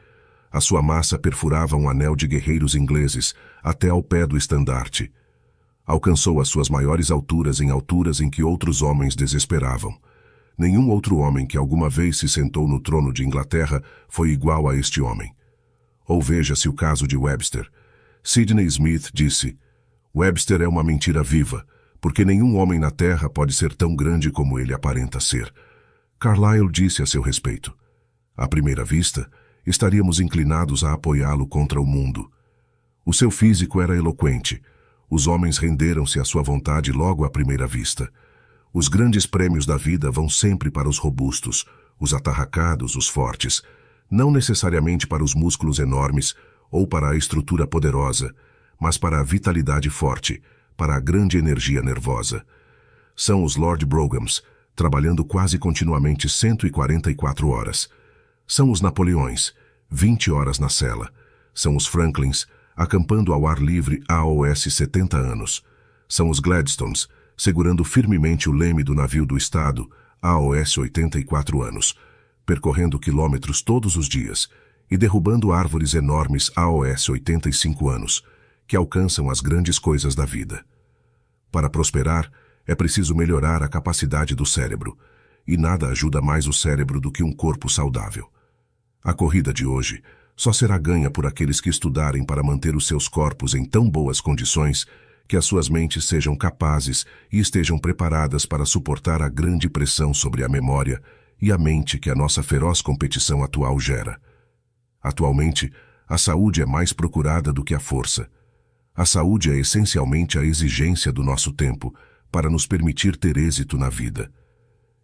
A sua massa perfurava um anel de guerreiros ingleses até ao pé do estandarte. Alcançou as suas maiores alturas em que outros homens desesperavam. Nenhum outro homem que alguma vez se sentou no trono de Inglaterra foi igual a este homem. Ou veja-se o caso de Webster. Sidney Smith disse: "Webster é uma mentira viva, porque nenhum homem na Terra pode ser tão grande como ele aparenta ser." Carlyle disse a seu respeito. À primeira vista, estaríamos inclinados a apoiá-lo contra o mundo. O seu físico era eloquente. Os homens renderam-se à sua vontade logo à primeira vista. Os grandes prêmios da vida vão sempre para os robustos, os atarracados, os fortes, não necessariamente para os músculos enormes ou para a estrutura poderosa, mas para a vitalidade forte, para a grande energia nervosa. São os Lord Brogans, trabalhando quase continuamente 144 horas. São os Napoleões, 20 horas na cela. São os Franklins, acampando ao ar livre AOS 70 anos. São os Gladstones, segurando firmemente o leme do navio do Estado, AOS 84 anos, percorrendo quilômetros todos os dias e derrubando árvores enormes AOS 85 anos, que alcançam as grandes coisas da vida. Para prosperar, é preciso melhorar a capacidade do cérebro, e nada ajuda mais o cérebro do que um corpo saudável. A corrida de hoje só será ganha por aqueles que estudarem para manter os seus corpos em tão boas condições que as suas mentes sejam capazes e estejam preparadas para suportar a grande pressão sobre a memória e a mente que a nossa feroz competição atual gera. Atualmente, a saúde é mais procurada do que a força. A saúde é essencialmente a exigência do nosso tempo para nos permitir ter êxito na vida.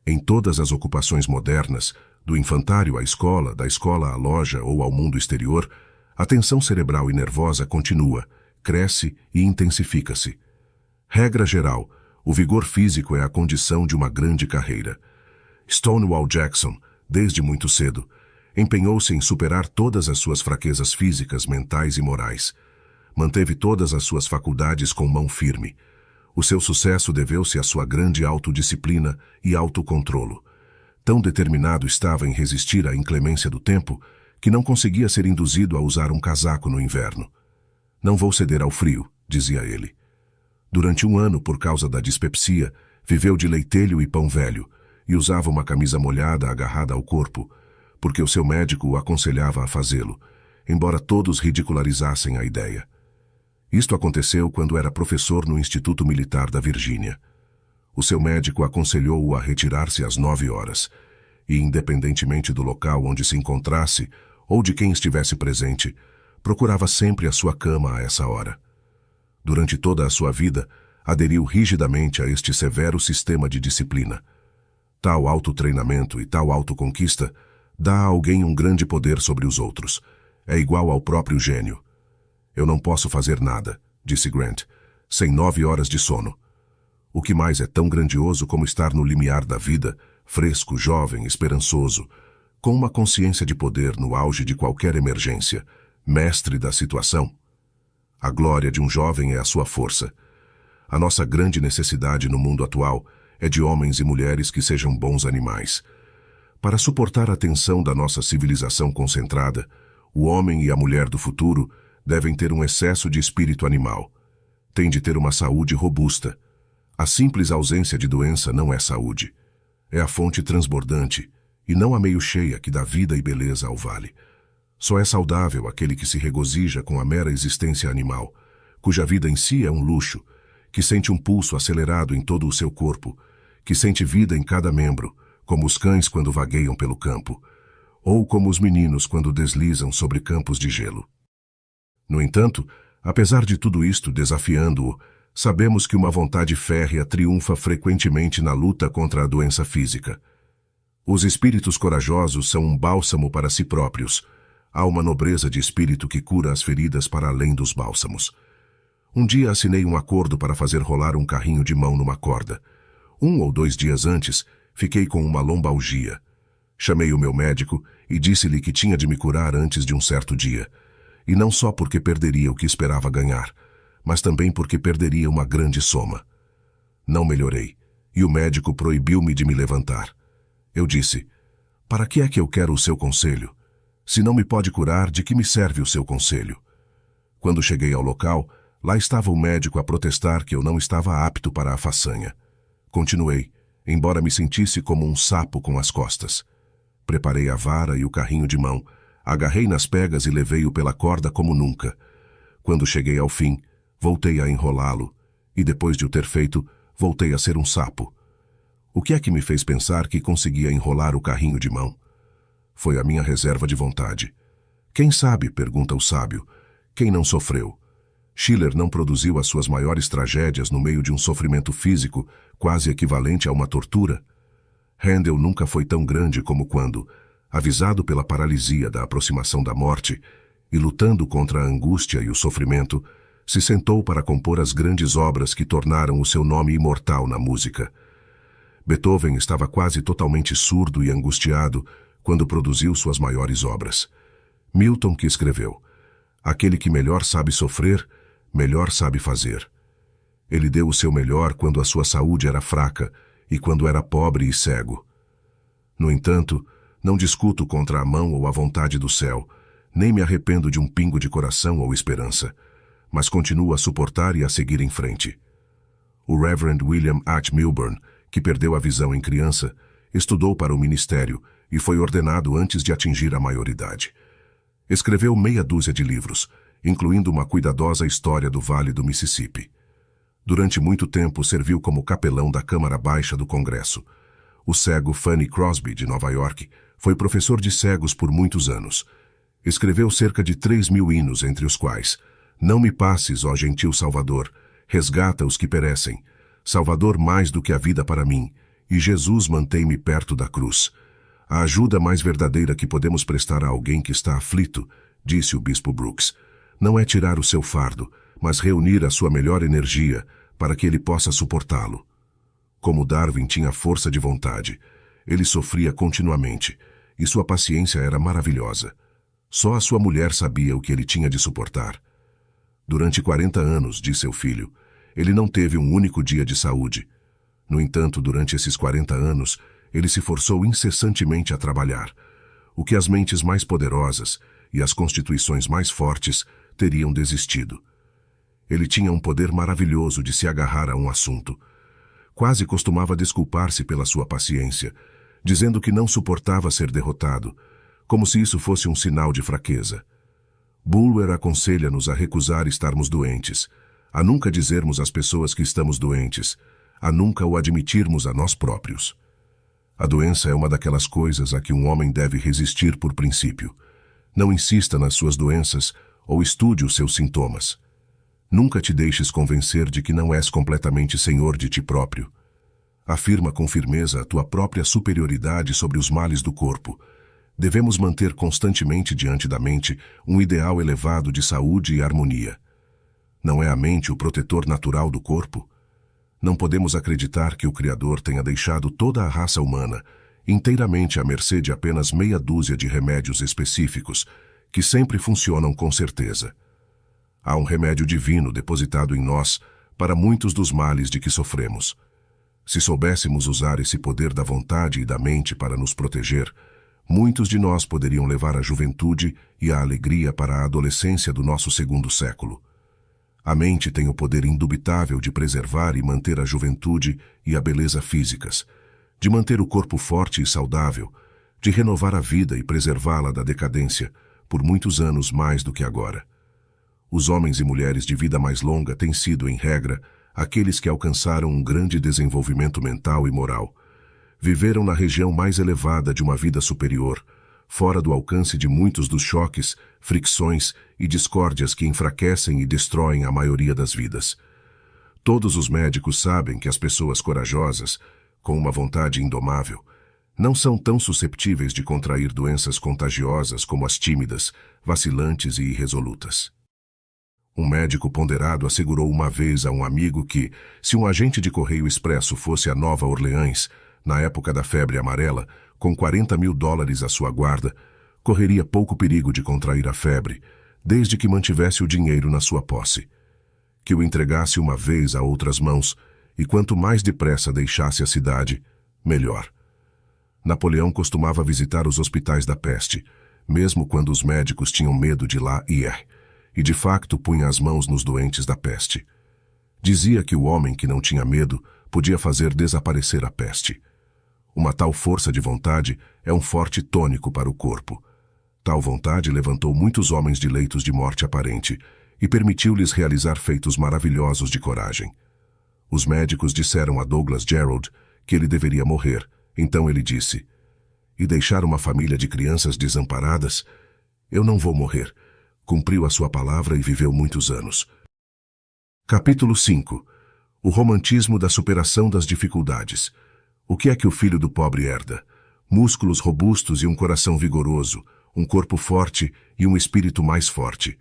Em todas as ocupações modernas, do infantário à escola, da escola à loja ou ao mundo exterior, a tensão cerebral e nervosa continua, cresce e intensifica-se. Regra geral, o vigor físico é a condição de uma grande carreira. Stonewall Jackson, desde muito cedo, empenhou-se em superar todas as suas fraquezas físicas, mentais e morais. Manteve todas as suas faculdades com mão firme. O seu sucesso deveu-se à sua grande autodisciplina e autocontrolo. Tão determinado estava em resistir à inclemência do tempo que não conseguia ser induzido a usar um casaco no inverno. Não vou ceder ao frio, dizia ele. Durante um ano, por causa da dispepsia, viveu de leitelho e pão velho e usava uma camisa molhada agarrada ao corpo, porque o seu médico o aconselhava a fazê-lo, embora todos ridicularizassem a ideia. Isto aconteceu quando era professor no Instituto Militar da Virgínia. O seu médico aconselhou-o a retirar-se às 9 horas, e, independentemente do local onde se encontrasse ou de quem estivesse presente, procurava sempre a sua cama a essa hora. Durante toda a sua vida, aderiu rigidamente a este severo sistema de disciplina. Tal autotreinamento e tal autoconquista dá a alguém um grande poder sobre os outros. É igual ao próprio gênio. Eu não posso fazer nada, disse Grant, sem 9 horas de sono. O que mais é tão grandioso como estar no limiar da vida, fresco, jovem, esperançoso, com uma consciência de poder no auge de qualquer emergência, mestre da situação? A glória de um jovem é a sua força. A nossa grande necessidade no mundo atual é de homens e mulheres que sejam bons animais. Para suportar a tensão da nossa civilização concentrada, o homem e a mulher do futuro devem ter um excesso de espírito animal. Tem de ter uma saúde robusta. A simples ausência de doença não é saúde. É a fonte transbordante, e não a meio cheia que dá vida e beleza ao vale. Só é saudável aquele que se regozija com a mera existência animal, cuja vida em si é um luxo, que sente um pulso acelerado em todo o seu corpo, que sente vida em cada membro, como os cães quando vagueiam pelo campo, ou como os meninos quando deslizam sobre campos de gelo. No entanto, apesar de tudo isto desafiando-o, sabemos que uma vontade férrea triunfa frequentemente na luta contra a doença física. Os espíritos corajosos são um bálsamo para si próprios. Há uma nobreza de espírito que cura as feridas para além dos bálsamos. Um dia assinei um acordo para fazer rolar um carrinho de mão numa corda. 1 ou 2 dias antes, fiquei com uma lombalgia. Chamei o meu médico e disse-lhe que tinha de me curar antes de um certo dia. E não só porque perderia o que esperava ganhar, mas também porque perderia uma grande soma. Não melhorei, e o médico proibiu-me de me levantar. Eu disse, para que é que eu quero o seu conselho? Se não me pode curar, de que me serve o seu conselho? Quando cheguei ao local, lá estava o médico a protestar que eu não estava apto para a façanha. Continuei, embora me sentisse como um sapo com as costas. Preparei a vara e o carrinho de mão, agarrei nas pegas e levei-o pela corda como nunca. Quando cheguei ao fim, voltei a enrolá-lo, e depois de o ter feito, voltei a ser um sapo. O que é que me fez pensar que conseguia enrolar o carrinho de mão? Foi a minha reserva de vontade. Quem sabe, pergunta o sábio, quem não sofreu? Schiller não produziu as suas maiores tragédias no meio de um sofrimento físico quase equivalente a uma tortura? Handel nunca foi tão grande como quando, avisado pela paralisia da aproximação da morte e lutando contra a angústia e o sofrimento, se sentou para compor as grandes obras que tornaram o seu nome imortal na música. Beethoven estava quase totalmente surdo e angustiado quando produziu suas maiores obras. Milton que escreveu: aquele que melhor sabe sofrer, melhor sabe fazer. Ele deu o seu melhor quando a sua saúde era fraca e quando era pobre e cego. No entanto, não discuto contra a mão ou a vontade do céu, nem me arrependo de um pingo de coração ou esperança, mas continuo a suportar e a seguir em frente. O Reverend William H. Milburn, que perdeu a visão em criança, estudou para o ministério e foi ordenado antes de atingir a maioridade. Escreveu meia dúzia de livros, incluindo uma cuidadosa história do Vale do Mississippi. Durante muito tempo serviu como capelão da Câmara Baixa do Congresso. O cego Fanny Crosby, de Nova York, foi professor de cegos por muitos anos. Escreveu cerca de 3.000 hinos, entre os quais: Não me passes, ó gentil Salvador, resgata os que perecem, Salvador mais do que a vida para mim, e Jesus mantém-me perto da cruz. A ajuda mais verdadeira que podemos prestar a alguém que está aflito, disse o bispo Brooks, não é tirar o seu fardo, mas reunir a sua melhor energia para que ele possa suportá-lo. Como Darwin tinha força de vontade, ele sofria continuamente, e sua paciência era maravilhosa. Só a sua mulher sabia o que ele tinha de suportar. Durante 40 anos, disse seu filho, ele não teve um único dia de saúde. No entanto, durante esses 40 anos, ele se forçou incessantemente a trabalhar, o que as mentes mais poderosas e as constituições mais fortes teriam desistido. Ele tinha um poder maravilhoso de se agarrar a um assunto. Quase costumava desculpar-se pela sua paciência, dizendo que não suportava ser derrotado, como se isso fosse um sinal de fraqueza. Bulwer aconselha-nos a recusar estarmos doentes, a nunca dizermos às pessoas que estamos doentes, a nunca o admitirmos a nós próprios. A doença é uma daquelas coisas a que um homem deve resistir por princípio. Não insista nas suas doenças ou estude os seus sintomas. Nunca te deixes convencer de que não és completamente senhor de ti próprio. Afirma com firmeza a tua própria superioridade sobre os males do corpo. Devemos manter constantemente diante da mente um ideal elevado de saúde e harmonia. Não é a mente o protetor natural do corpo? Não podemos acreditar que o Criador tenha deixado toda a raça humana inteiramente à mercê de apenas meia dúzia de remédios específicos, que sempre funcionam com certeza. Há um remédio divino depositado em nós para muitos dos males de que sofremos. Se soubéssemos usar esse poder da vontade e da mente para nos proteger, muitos de nós poderiam levar a juventude e a alegria para a adolescência do nosso segundo século. A mente tem o poder indubitável de preservar e manter a juventude e a beleza físicas, de manter o corpo forte e saudável, de renovar a vida e preservá-la da decadência, por muitos anos mais do que agora. Os homens e mulheres de vida mais longa têm sido, em regra, aqueles que alcançaram um grande desenvolvimento mental e moral. Viveram na região mais elevada de uma vida superior, fora do alcance de muitos dos choques, fricções e discórdias que enfraquecem e destroem a maioria das vidas. Todos os médicos sabem que as pessoas corajosas, com uma vontade indomável, não são tão susceptíveis de contrair doenças contagiosas como as tímidas, vacilantes e irresolutas. Um médico ponderado assegurou uma vez a um amigo que, se um agente de correio expresso fosse a Nova Orleans, na época da febre amarela, com $40.000 à sua guarda, correria pouco perigo de contrair a febre, desde que mantivesse o dinheiro na sua posse. Que o entregasse uma vez a outras mãos, e quanto mais depressa deixasse a cidade, melhor. Napoleão costumava visitar os hospitais da peste, mesmo quando os médicos tinham medo de lá ir, e de facto punha as mãos nos doentes da peste. Dizia que o homem que não tinha medo podia fazer desaparecer a peste. Uma tal força de vontade é um forte tônico para o corpo. Tal vontade levantou muitos homens de leitos de morte aparente e permitiu-lhes realizar feitos maravilhosos de coragem. Os médicos disseram a Douglas Jerrold que ele deveria morrer. Então ele disse: "E deixar uma família de crianças desamparadas? Eu não vou morrer." Cumpriu a sua palavra e viveu muitos anos. Capítulo 5. O romantismo da superação das dificuldades. O que é que o filho do pobre herda? Músculos robustos e um coração vigoroso, um corpo forte e um espírito mais forte.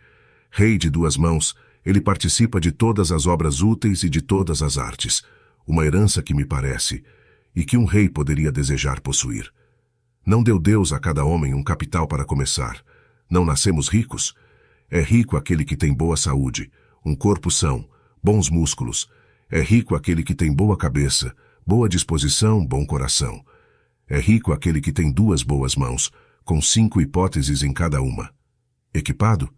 Rei de duas mãos, ele participa de todas as obras úteis e de todas as artes. Uma herança que me parece, e que um rei poderia desejar possuir. Não deu Deus a cada homem um capital para começar. Não nascemos ricos. É rico aquele que tem boa saúde, um corpo são, bons músculos. É rico aquele que tem boa cabeça, boa disposição, bom coração. É rico aquele que tem duas boas mãos, com 5 hipóteses em cada uma. Equipado?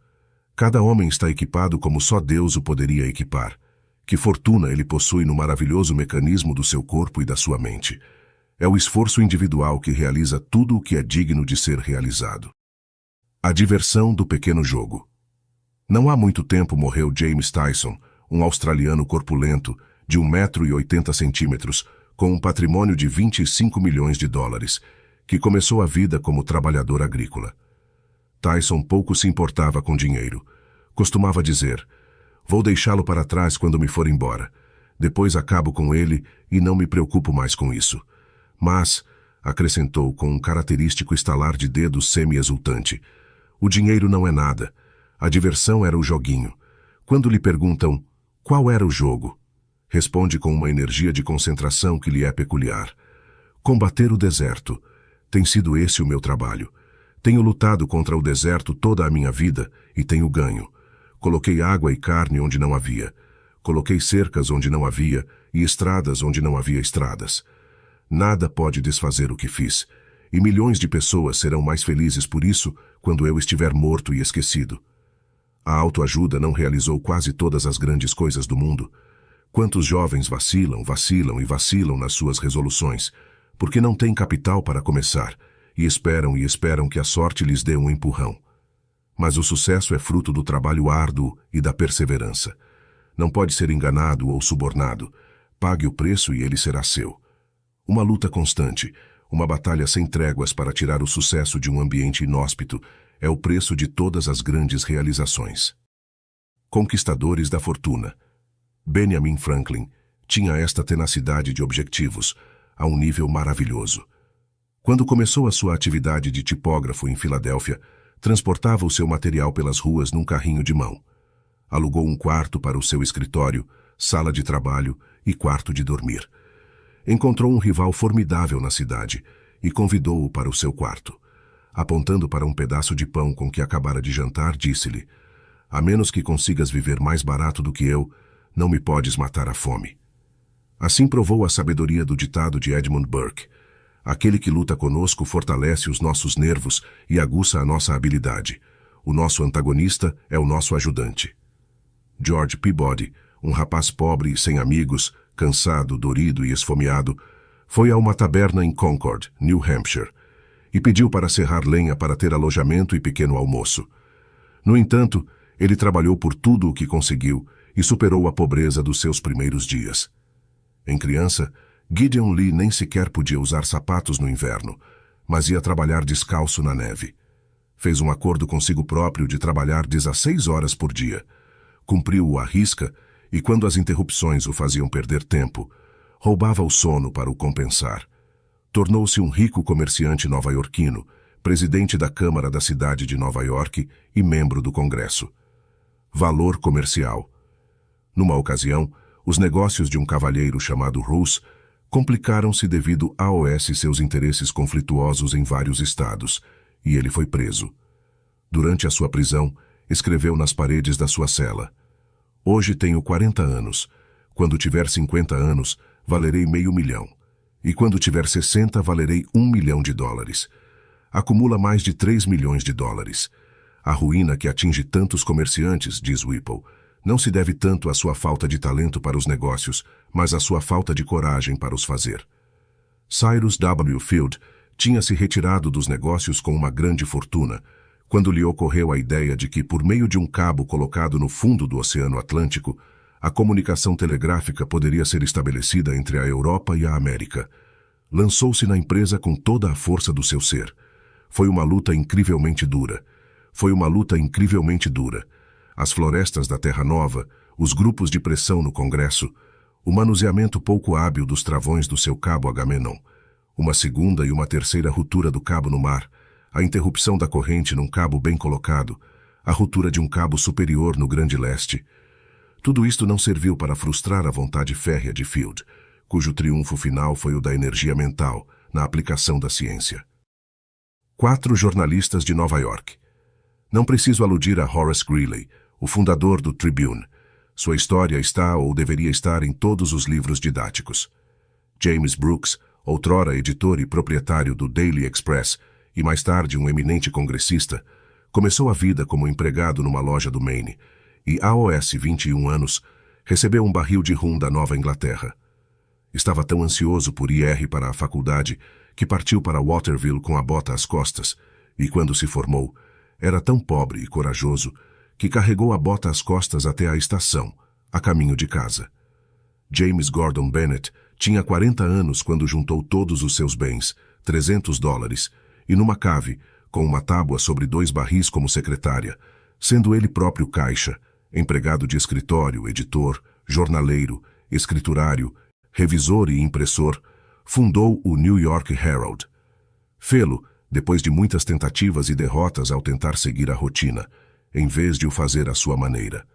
Cada homem está equipado como só Deus o poderia equipar. Que fortuna ele possui no maravilhoso mecanismo do seu corpo e da sua mente. É o esforço individual que realiza tudo o que é digno de ser realizado. A diversão do pequeno jogo. Não há muito tempo morreu James Tyson, um australiano corpulento, de 1,80 m, com um patrimônio de 25 milhões de dólares, que começou a vida como trabalhador agrícola. Tyson pouco se importava com dinheiro. Costumava dizer: "Vou deixá-lo para trás quando me for embora. Depois acabo com ele e não me preocupo mais com isso." Mas, acrescentou com um característico estalar de dedos semi-exultante, o dinheiro não é nada. A diversão era o joguinho. Quando lhe perguntam qual era o jogo, responde com uma energia de concentração que lhe é peculiar: "Combater o deserto. Tem sido esse o meu trabalho. Tenho lutado contra o deserto toda a minha vida e tenho ganho. Coloquei água e carne onde não havia. Coloquei cercas onde não havia e estradas onde não havia estradas. Nada pode desfazer o que fiz, e milhões de pessoas serão mais felizes por isso quando eu estiver morto e esquecido." A autoajuda não realizou quase todas as grandes coisas do mundo. Quantos jovens vacilam, vacilam e vacilam nas suas resoluções, porque não têm capital para começar, e esperam que a sorte lhes dê um empurrão. Mas o sucesso é fruto do trabalho árduo e da perseverança. Não pode ser enganado ou subornado. Pague o preço e ele será seu. Uma luta constante, uma batalha sem tréguas para tirar o sucesso de um ambiente inóspito, é o preço de todas as grandes realizações. Conquistadores da fortuna. Benjamin Franklin tinha esta tenacidade de objetivos, a um nível maravilhoso. Quando começou a sua atividade de tipógrafo em Filadélfia, transportava o seu material pelas ruas num carrinho de mão. Alugou um quarto para o seu escritório, sala de trabalho e quarto de dormir. Encontrou um rival formidável na cidade e convidou-o para o seu quarto. Apontando para um pedaço de pão com que acabara de jantar, disse-lhe: "A menos que consigas viver mais barato do que eu, não me podes matar à fome." Assim provou a sabedoria do ditado de Edmund Burke: "Aquele que luta conosco fortalece os nossos nervos e aguça a nossa habilidade. O nosso antagonista é o nosso ajudante." George Peabody, um rapaz pobre e sem amigos, cansado, dorido e esfomeado, foi a uma taberna em Concord, New Hampshire, e pediu para serrar lenha para ter alojamento e pequeno almoço. No entanto, ele trabalhou por tudo o que conseguiu e superou a pobreza dos seus primeiros dias. Em criança, Gideon Lee nem sequer podia usar sapatos no inverno, mas ia trabalhar descalço na neve. Fez um acordo consigo próprio de trabalhar 16 horas por dia. Cumpriu-o à risca e, quando as interrupções o faziam perder tempo, roubava o sono para o compensar. Tornou-se um rico comerciante nova-iorquino, presidente da Câmara da cidade de Nova York e membro do Congresso. Valor comercial. Numa ocasião, os negócios de um cavalheiro chamado Roos complicaram-se devido a seus interesses conflituosos em vários estados, e ele foi preso. Durante a sua prisão, escreveu nas paredes da sua cela: "Hoje tenho 40 anos. Quando tiver 50 anos, valerei $500 mil. E quando tiver 60, valerei $1 milhão. Acumula mais de 3 milhões de dólares. A ruína que atinge tantos comerciantes", diz Whipple, "não se deve tanto à sua falta de talento para os negócios, mas à sua falta de coragem para os fazer." Cyrus W. Field tinha se retirado dos negócios com uma grande fortuna, quando lhe ocorreu a ideia de que, por meio de um cabo colocado no fundo do Oceano Atlântico, A comunicação telegráfica poderia ser estabelecida entre a Europa e a América. Lançou-se na empresa com toda a força do seu ser. Foi uma luta incrivelmente dura. As florestas da Terra Nova, os grupos de pressão no Congresso, o manuseamento pouco hábil dos travões do seu cabo Agamenon, uma segunda e uma terceira ruptura do cabo no mar, a interrupção da corrente num cabo bem colocado, a ruptura de um cabo superior no Grande Leste. Tudo isto não serviu para frustrar a vontade férrea de Field, cujo triunfo final foi o da energia mental na aplicação da ciência. 4 jornalistas de Nova York. Não preciso aludir a Horace Greeley, o fundador do Tribune. Sua história está ou deveria estar em todos os livros didáticos. James Brooks, outrora editor e proprietário do Daily Express e mais tarde um eminente congressista, começou a vida como empregado numa loja do Maine e, aos 21 anos, recebeu um barril de rum da Nova Inglaterra. Estava tão ansioso por ir para a faculdade que partiu para Waterville com a bota às costas e, quando se formou, era tão pobre e corajoso que carregou a bota às costas até a estação, a caminho de casa. James Gordon Bennett tinha 40 anos quando juntou todos os seus bens, $300, e numa cave, com uma tábua sobre 2 barris como secretária, sendo ele próprio caixa, empregado de escritório, editor, jornaleiro, escriturário, revisor e impressor, fundou o New York Herald. Fê-lo, depois de muitas tentativas e derrotas ao tentar seguir a rotina, em vez de o fazer à sua maneira.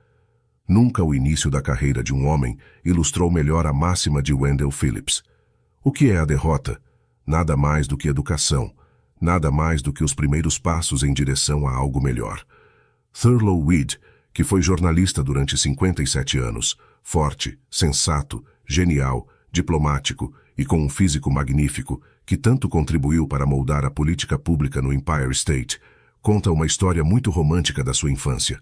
Nunca o início da carreira de um homem ilustrou melhor a máxima de Wendell Phillips. O que é a derrota? Nada mais do que educação, nada mais do que os primeiros passos em direção a algo melhor. Thurlow Weed, que foi jornalista durante 57 anos, forte, sensato, genial, diplomático e com um físico magnífico, que tanto contribuiu para moldar a política pública no Empire State, conta uma história muito romântica da sua infância.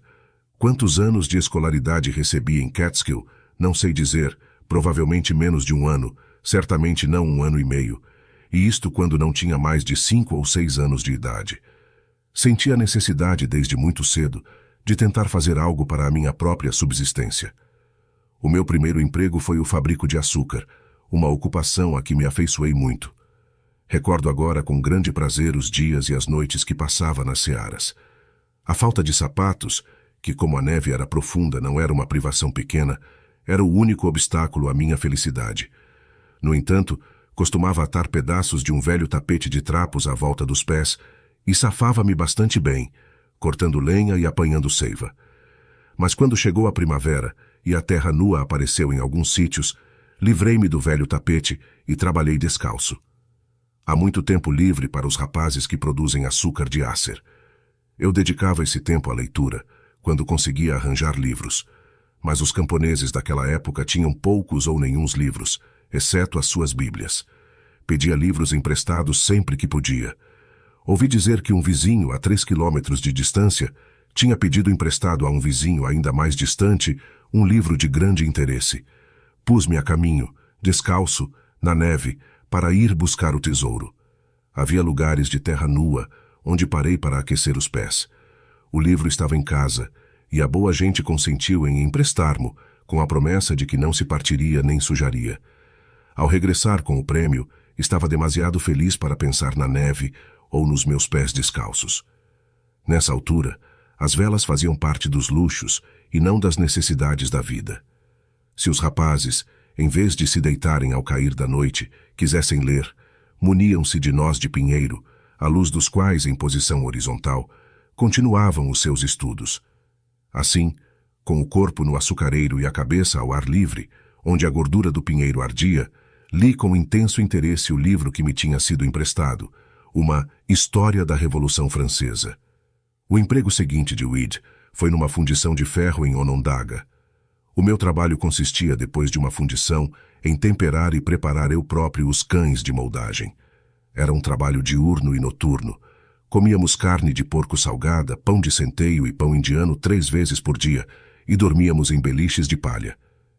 Quantos anos de escolaridade recebi em Catskill? Não sei dizer, provavelmente menos de 1 ano, certamente não 1 ano e meio, e isto quando não tinha mais de 5 ou 6 anos de idade. Senti a necessidade desde muito cedo de tentar fazer algo para a minha própria subsistência. O meu primeiro emprego foi o fabrico de açúcar, uma ocupação a que me afeiçoei muito. Recordo agora com grande prazer os dias e as noites que passava nas searas. A falta de sapatos, que como a neve era profunda não era uma privação pequena, era o único obstáculo à minha felicidade. No entanto, costumava atar pedaços de um velho tapete de trapos à volta dos pés e safava-me bastante bem, cortando lenha e apanhando seiva. Mas quando chegou a primavera e a terra nua apareceu em alguns sítios, livrei-me do velho tapete e trabalhei descalço. Há muito tempo livre para os rapazes que produzem açúcar de Acer. Eu dedicava esse tempo à leitura, quando conseguia arranjar livros. Mas os camponeses daquela época tinham poucos ou nenhuns livros, exceto as suas bíblias. Pedia livros emprestados sempre que podia. Ouvi dizer que um vizinho a 3 quilômetros de distância tinha pedido emprestado a um vizinho ainda mais distante um livro de grande interesse. Pus-me a caminho, descalço, na neve, para ir buscar o tesouro. Havia lugares de terra nua, onde parei para aquecer os pés. O livro estava em casa, e a boa gente consentiu em emprestar-mo, com a promessa de que não se partiria nem sujaria. Ao regressar com o prêmio, estava demasiado feliz para pensar na neve ou nos meus pés descalços. Nessa altura, as velas faziam parte dos luxos e não das necessidades da vida. Se os rapazes, em vez de se deitarem ao cair da noite, quisessem ler, muniam-se de nós de pinheiro, à luz dos quais, em posição horizontal, continuavam os seus estudos. Assim, com o corpo no açucareiro e a cabeça ao ar livre, onde a gordura do pinheiro ardia, li com intenso interesse o livro que me tinha sido emprestado, uma História da Revolução Francesa. O emprego seguinte de Weed foi numa fundição de ferro em Onondaga. O meu trabalho consistia, depois de uma fundição, em temperar e preparar eu próprio os cães de moldagem. Era um trabalho diurno e noturno. Comíamos carne de porco salgada, pão de centeio e pão indiano 3 vezes por dia e dormíamos em beliches de palha.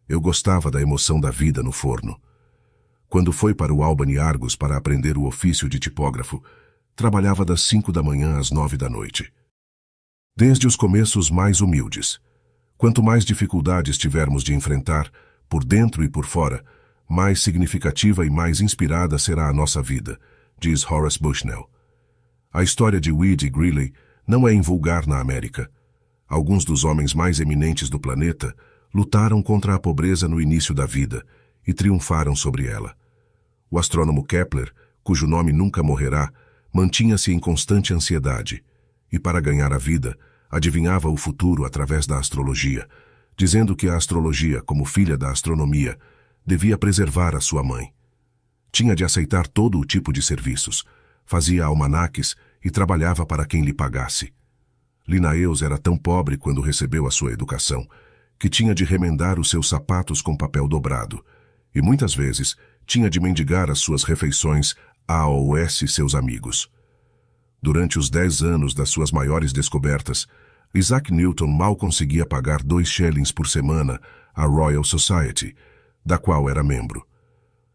Eu gostava da emoção da vida no forno. Quando foi para o Albany Argus para aprender o ofício de tipógrafo, trabalhava das 5 da manhã às 9 da noite. Desde os começos mais humildes. Quanto mais dificuldades tivermos de enfrentar, por dentro e por fora, mais significativa e mais inspirada será a nossa vida, diz Horace Bushnell. A história de Weed e Greeley não é invulgar na América. Alguns dos homens mais eminentes do planeta lutaram contra a pobreza no início da vida e triunfaram sobre ela. O astrônomo Kepler, cujo nome nunca morrerá, mantinha-se em constante ansiedade e, para ganhar a vida, adivinhava o futuro através da astrologia, dizendo que a astrologia, como filha da astronomia, devia preservar a sua mãe. Tinha de aceitar todo o tipo de serviços, fazia almanaques e trabalhava para quem lhe pagasse. Linnaeus era tão pobre quando recebeu a sua educação, que tinha de remendar os seus sapatos com papel dobrado, e muitas vezes tinha de mendigar as suas refeições a OS seus amigos. Durante os 10 anos das suas maiores descobertas, Isaac Newton mal conseguia pagar 2 shillings por semana à Royal Society, da qual era membro.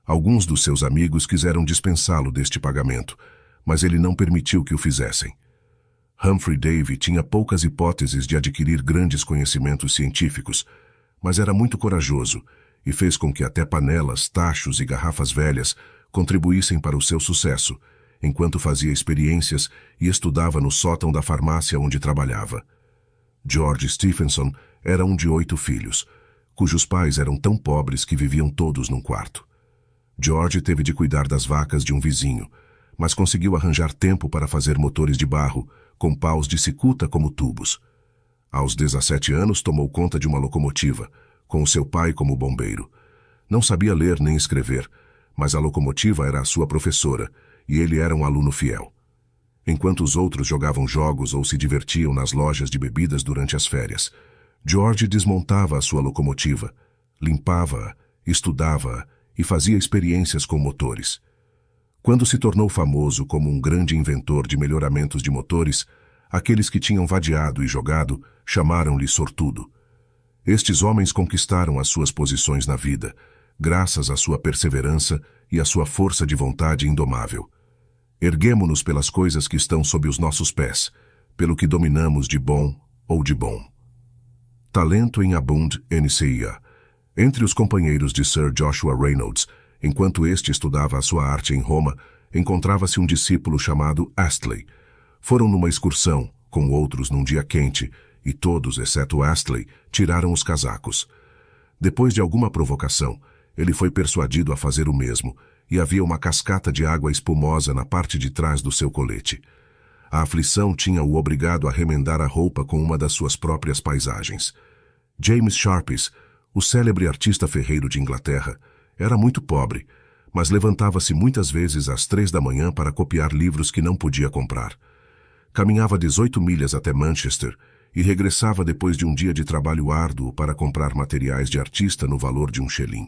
Alguns dos seus amigos quiseram dispensá-lo deste pagamento, mas ele não permitiu que o fizessem. Humphrey Davy tinha poucas hipóteses de adquirir grandes conhecimentos científicos, mas era muito corajoso e fez com que até panelas, tachos e garrafas velhas contribuíssem para o seu sucesso, enquanto fazia experiências e estudava no sótão da farmácia onde trabalhava. George Stephenson era um de 8 filhos, cujos pais eram tão pobres que viviam todos num quarto. George teve de cuidar das vacas de um vizinho, mas conseguiu arranjar tempo para fazer motores de barro, com paus de cicuta como tubos. Aos 17 anos tomou conta de uma locomotiva, com o seu pai como bombeiro. Não sabia ler nem escrever, mas a locomotiva era a sua professora, e ele era um aluno fiel. Enquanto os outros jogavam jogos ou se divertiam nas lojas de bebidas durante as férias, George desmontava a sua locomotiva, limpava-a, estudava-a e fazia experiências com motores. Quando se tornou famoso como um grande inventor de melhoramentos de motores, aqueles que tinham vadiado e jogado chamaram-lhe sortudo. Estes homens conquistaram as suas posições na vida, graças à sua perseverança e à sua força de vontade indomável. Erguemo-nos pelas coisas que estão sob os nossos pés, pelo que dominamos de bom ou de bom. Talento em Abund, NCIA. Entre os companheiros de Sir Joshua Reynolds, enquanto este estudava a sua arte em Roma, encontrava-se um discípulo chamado Astley. Foram numa excursão, com outros num dia quente, e todos, exceto Astley, tiraram os casacos. Depois de alguma provocação, ele foi persuadido a fazer o mesmo, e havia uma cascata de água espumosa na parte de trás do seu colete. A aflição tinha-o obrigado a remendar a roupa com uma das suas próprias paisagens. James Sharpes, o célebre artista ferreiro de Inglaterra, era muito pobre, mas levantava-se muitas vezes às 3 da manhã para copiar livros que não podia comprar. Caminhava 18 milhas até Manchester e regressava depois de um dia de trabalho árduo para comprar materiais de artista no valor de 1 shilling.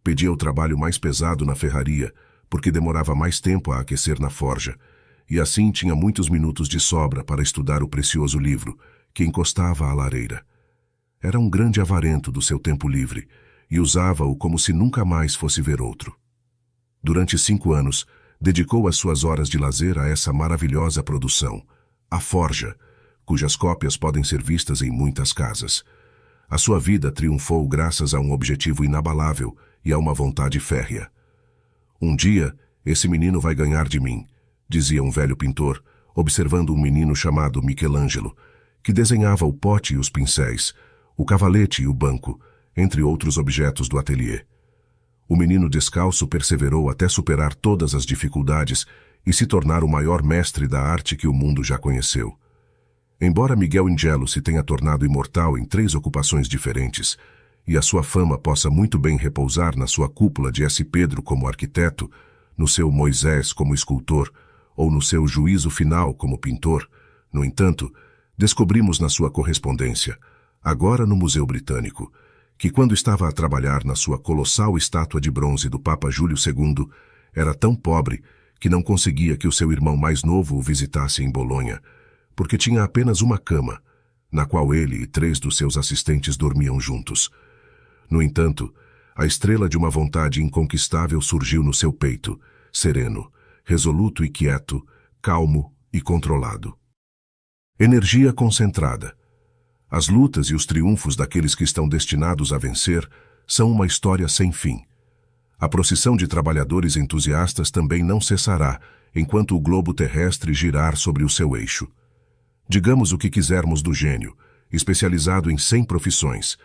Pedia o trabalho mais pesado na ferraria, porque demorava mais tempo a aquecer na forja, e assim tinha muitos minutos de sobra para estudar o precioso livro, que encostava à lareira. Era um grande avarento do seu tempo livre, e usava-o como se nunca mais fosse ver outro. Durante 5 anos, dedicou as suas horas de lazer a essa maravilhosa produção, a forja, cujas cópias podem ser vistas em muitas casas. A sua vida triunfou graças a um objetivo inabalável e a uma vontade férrea. Um dia, esse menino vai ganhar de mim, dizia um velho pintor, observando um menino chamado Michelangelo, que desenhava o pote e os pincéis, o cavalete e o banco, entre outros objetos do ateliê. O menino descalço perseverou até superar todas as dificuldades e se tornar o maior mestre da arte que o mundo já conheceu. Embora Miguel Angelo se tenha tornado imortal em 3 ocupações diferentes, e a sua fama possa muito bem repousar na sua cúpula de S. Pedro como arquiteto, no seu Moisés como escultor, ou no seu Juízo Final como pintor, no entanto, descobrimos na sua correspondência, agora no Museu Britânico, que quando estava a trabalhar na sua colossal estátua de bronze do Papa Júlio II, era tão pobre que não conseguia que o seu irmão mais novo o visitasse em Bolonha, porque tinha apenas uma cama, na qual ele e 3 dos seus assistentes dormiam juntos. No entanto, a estrela de uma vontade inconquistável surgiu no seu peito, sereno, resoluto e quieto, calmo e controlado. Energia concentrada. As lutas e os triunfos daqueles que estão destinados a vencer são uma história sem fim. A procissão de trabalhadores entusiastas também não cessará enquanto o globo terrestre girar sobre o seu eixo. Digamos o que quisermos do gênio, especializado em 100 profissões,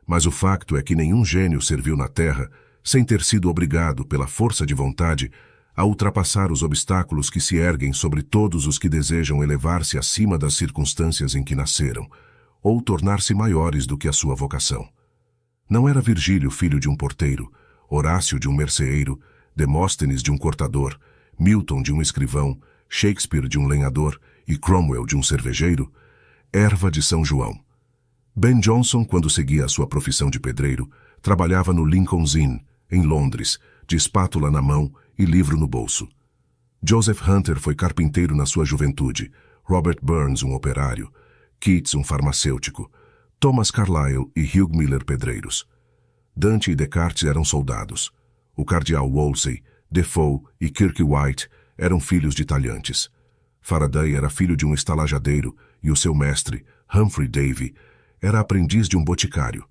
mas o facto é que nenhum gênio serviu na Terra sem ter sido obrigado, pela força de vontade, a ultrapassar os obstáculos que se erguem sobre todos os que desejam elevar-se acima das circunstâncias em que nasceram, ou tornar-se maiores do que a sua vocação. Não era Virgílio filho de um porteiro, Horácio de um merceeiro, Demóstenes de um cortador, Milton de um escrivão, Shakespeare de um lenhador e Cromwell de um cervejeiro? Erva de São João. Ben Jonson, quando seguia a sua profissão de pedreiro, trabalhava no Lincoln's Inn, em Londres, de espátula na mão e livro no bolso. Joseph Hunter foi carpinteiro na sua juventude, Robert Burns um operário, Keats um farmacêutico, Thomas Carlyle e Hugh Miller pedreiros. Dante e Descartes eram soldados. O cardeal Wolsey, Defoe e Kirk White eram filhos de talhantes. Faraday era filho de um estalajadeiro e o seu mestre, Humphrey Davy, era aprendiz de um boticário.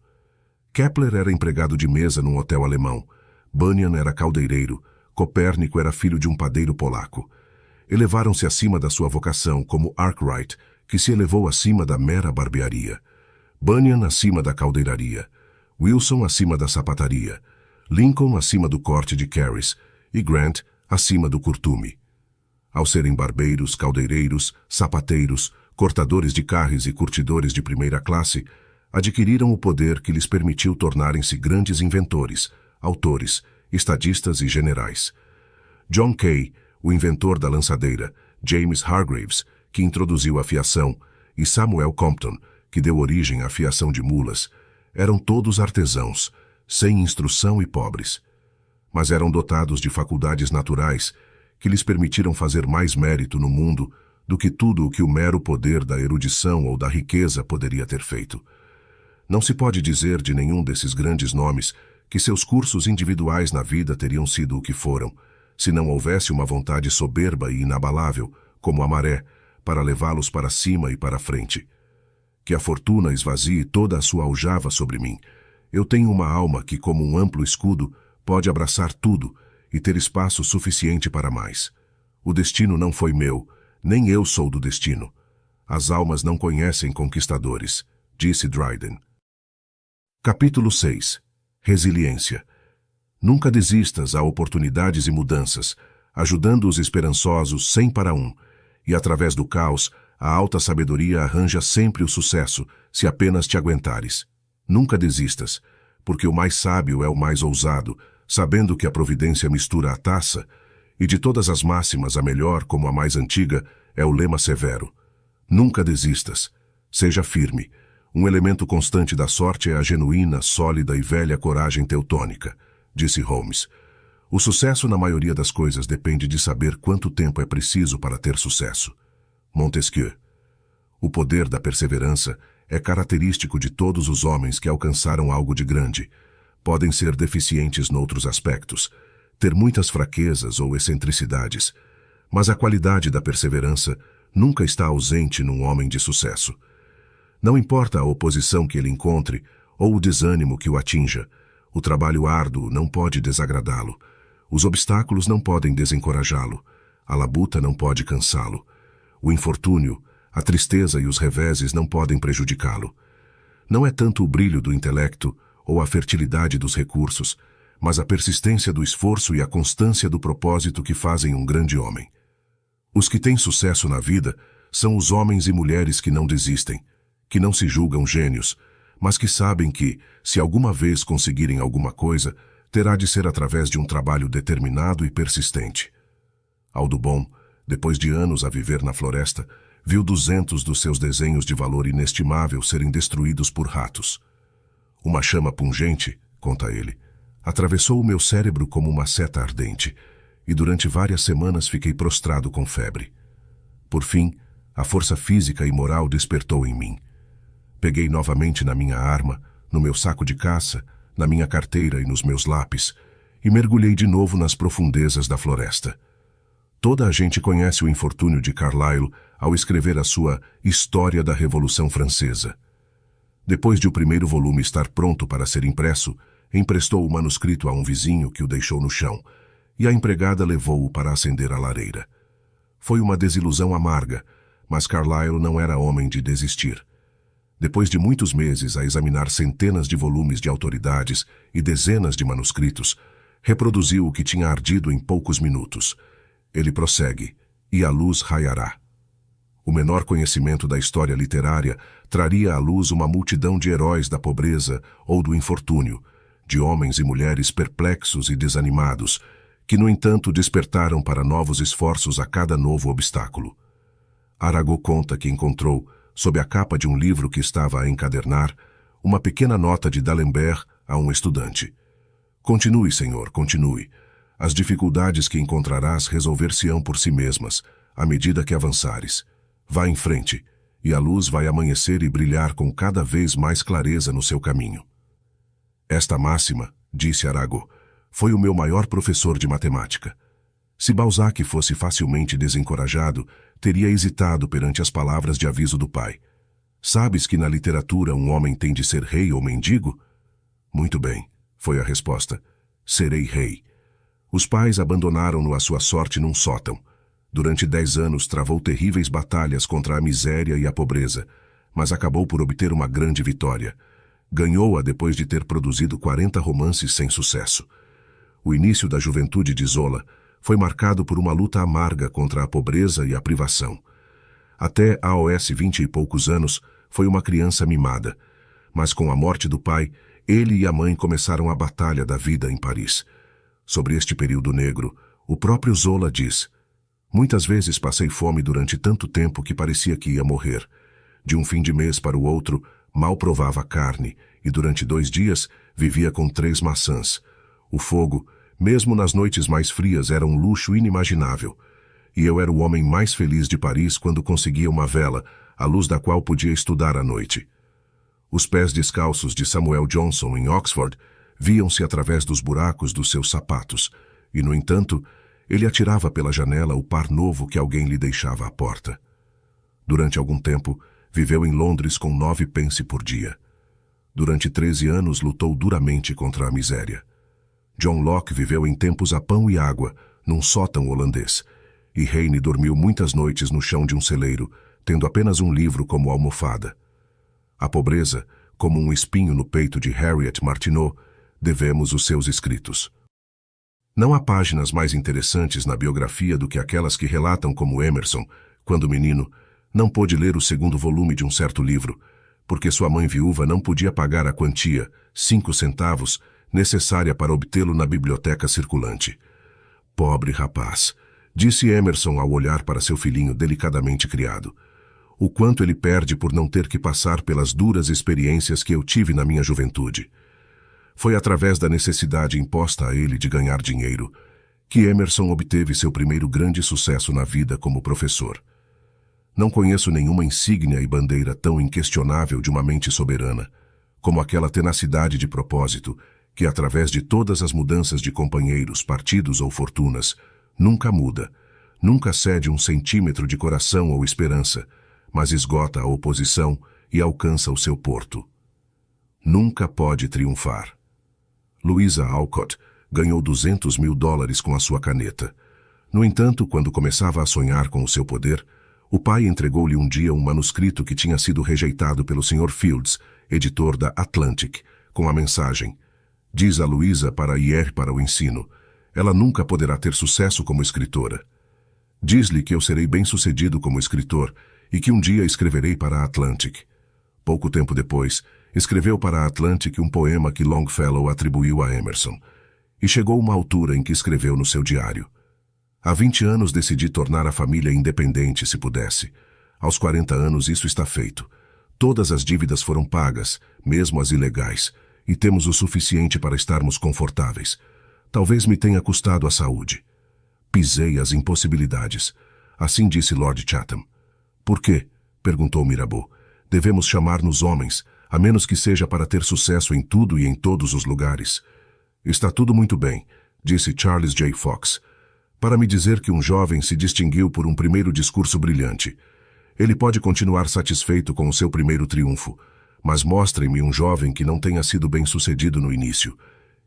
Kepler era empregado de mesa num hotel alemão. Bunyan era caldeireiro. Copérnico era filho de um padeiro polaco. Elevaram-se acima da sua vocação, como Arkwright, que se elevou acima da mera barbearia. Bunyan acima da caldeiraria. Wilson acima da sapataria. Lincoln acima do corte de Caris. E Grant acima do curtume. Ao serem barbeiros, caldeireiros, sapateiros, cortadores de carnes e curtidores de primeira classe, adquiriram o poder que lhes permitiu tornarem-se grandes inventores, autores, estadistas e generais. John Kay, o inventor da lançadeira, James Hargreaves, que introduziu a fiação, e Samuel Compton, que deu origem à fiação de mulas, eram todos artesãos, sem instrução e pobres. Mas eram dotados de faculdades naturais que lhes permitiram fazer mais mérito no mundo do que tudo o que o mero poder da erudição ou da riqueza poderia ter feito. Não se pode dizer de nenhum desses grandes nomes que seus cursos individuais na vida teriam sido o que foram, se não houvesse uma vontade soberba e inabalável, como a maré, para levá-los para cima e para frente. Que a fortuna esvazie toda a sua aljava sobre mim. Eu tenho uma alma que, como um amplo escudo, pode abraçar tudo e ter espaço suficiente para mais. O destino não foi meu, nem eu sou do destino. As almas não conhecem conquistadores, disse Dryden. Capítulo 6. Resiliência. Nunca desistas a oportunidades e mudanças, ajudando os esperançosos 100 para 1, e através do caos, a alta sabedoria arranja sempre o sucesso, se apenas te aguentares. Nunca desistas, porque o mais sábio é o mais ousado, sabendo que a providência mistura a taça, e de todas as máximas a melhor, como a mais antiga, é o lema severo. Nunca desistas. Seja firme. Um elemento constante da sorte é a genuína, sólida e velha coragem teutônica, disse Holmes. O sucesso na maioria das coisas depende de saber quanto tempo é preciso para ter sucesso. Montesquieu. O poder da perseverança é característico de todos os homens que alcançaram algo de grande. Podem ser deficientes noutros aspectos, ter muitas fraquezas ou excentricidades, mas a qualidade da perseverança nunca está ausente num homem de sucesso. Não importa a oposição que ele encontre ou o desânimo que o atinja, o trabalho árduo não pode desagradá-lo, os obstáculos não podem desencorajá-lo, a labuta não pode cansá-lo, o infortúnio, a tristeza e os reveses não podem prejudicá-lo. Não é tanto o brilho do intelecto ou a fertilidade dos recursos, mas a persistência do esforço e a constância do propósito que fazem um grande homem. Os que têm sucesso na vida são os homens e mulheres que não desistem, que não se julgam gênios, mas que sabem que, se alguma vez conseguirem alguma coisa, terá de ser através de um trabalho determinado e persistente. Audubon, depois de anos a viver na floresta, viu 200 dos seus desenhos de valor inestimável serem destruídos por ratos. Uma chama pungente, conta ele, atravessou o meu cérebro como uma seta ardente, e durante várias semanas fiquei prostrado com febre. Por fim, a força física e moral despertou em mim. Peguei novamente na minha arma, no meu saco de caça, na minha carteira e nos meus lápis, e mergulhei de novo nas profundezas da floresta. Toda a gente conhece o infortúnio de Carlyle ao escrever a sua História da Revolução Francesa. Depois de o primeiro volume estar pronto para ser impresso, emprestou o manuscrito a um vizinho que o deixou no chão, e a empregada levou-o para acender a lareira. Foi uma desilusão amarga, mas Carlyle não era homem de desistir. Depois de muitos meses a examinar centenas de volumes de autoridades e dezenas de manuscritos, reproduziu o que tinha ardido em poucos minutos. Ele prossegue, e a luz raiará. O menor conhecimento da história literária traria à luz uma multidão de heróis da pobreza ou do infortúnio, de homens e mulheres perplexos e desanimados, que, no entanto, despertaram para novos esforços a cada novo obstáculo. Arago conta que encontrou, sob a capa de um livro que estava a encadernar, uma pequena nota de D'Alembert a um estudante. Continue, senhor, continue. As dificuldades que encontrarás resolver-se-ão por si mesmas, à medida que avançares. Vá em frente, e a luz vai amanhecer e brilhar com cada vez mais clareza no seu caminho. Esta máxima, disse Arago, foi o meu maior professor de matemática. Se Balzac fosse facilmente desencorajado, teria hesitado perante as palavras de aviso do pai. Sabes que na literatura um homem tem de ser rei ou mendigo? Muito bem, foi a resposta. Serei rei. Os pais abandonaram-no à sua sorte num sótão. Durante 10 anos travou terríveis batalhas contra a miséria e a pobreza, mas acabou por obter uma grande vitória. Ganhou-a depois de ter produzido 40 romances sem sucesso. O início da juventude de Zola foi marcado por uma luta amarga contra a pobreza e a privação. Até aos 20 e poucos anos, foi uma criança mimada, mas com a morte do pai, ele e a mãe começaram a batalha da vida em Paris. Sobre este período negro, o próprio Zola diz: muitas vezes passei fome durante tanto tempo que parecia que ia morrer. De um fim de mês para o outro, mal provava carne, e durante 2 dias vivia com 3 maçãs. O fogo, mesmo nas noites mais frias, era um luxo inimaginável. E eu era o homem mais feliz de Paris quando conseguia uma vela, à luz da qual podia estudar à noite. Os pés descalços de Samuel Johnson, em Oxford, viam-se através dos buracos dos seus sapatos, e, no entanto, ele atirava pela janela o par novo que alguém lhe deixava à porta. Durante algum tempo, viveu em Londres com 9 pence por dia. Durante 13 anos, lutou duramente contra a miséria. John Locke viveu em tempos a pão e água, num sótão holandês, e Heine dormiu muitas noites no chão de um celeiro, tendo apenas um livro como almofada. À pobreza, como um espinho no peito de Harriet Martineau, devemos os seus escritos. Não há páginas mais interessantes na biografia do que aquelas que relatam como Emerson, quando menino, não pôde ler o 2º volume de um certo livro, porque sua mãe viúva não podia pagar a quantia, 5 centavos, necessária para obtê-lo na biblioteca circulante. Pobre rapaz, disse Emerson ao olhar para seu filhinho delicadamente criado. O quanto ele perde por não ter que passar pelas duras experiências que eu tive na minha juventude. Foi através da necessidade imposta a ele de ganhar dinheiro que Emerson obteve seu primeiro grande sucesso na vida como professor. Não conheço nenhuma insígnia e bandeira tão inquestionável de uma mente soberana, como aquela tenacidade de propósito que, através de todas as mudanças de companheiros, partidos ou fortunas, nunca muda, nunca cede 1 centímetro de coração ou esperança, mas esgota a oposição e alcança o seu porto. Nunca pode triunfar. Louisa Alcott ganhou $200.000 com a sua caneta. No entanto, quando começava a sonhar com o seu poder, o pai entregou-lhe um dia um manuscrito que tinha sido rejeitado pelo Sr. Fields, editor da Atlantic, com a mensagem: diz a Louisa para ir para o ensino. Ela nunca poderá ter sucesso como escritora. Diz-lhe que eu serei bem-sucedido como escritor e que um dia escreverei para a Atlantic. Pouco tempo depois, escreveu para a Atlantic um poema que Longfellow atribuiu a Emerson. E chegou uma altura em que escreveu no seu diário: há 20 anos decidi tornar a família independente se pudesse. Aos 40 anos isso está feito. Todas as dívidas foram pagas, mesmo as ilegais, e temos o suficiente para estarmos confortáveis. Talvez me tenha custado a saúde. Pisei as impossibilidades. Assim disse Lord Chatham. Por quê? Perguntou Mirabeau. Devemos chamar-nos homens, a menos que seja para ter sucesso em tudo e em todos os lugares. Está tudo muito bem, disse Charles J. Fox, para me dizer que um jovem se distinguiu por um primeiro discurso brilhante. Ele pode continuar satisfeito com o seu primeiro triunfo, mas mostrem-me um jovem que não tenha sido bem-sucedido no início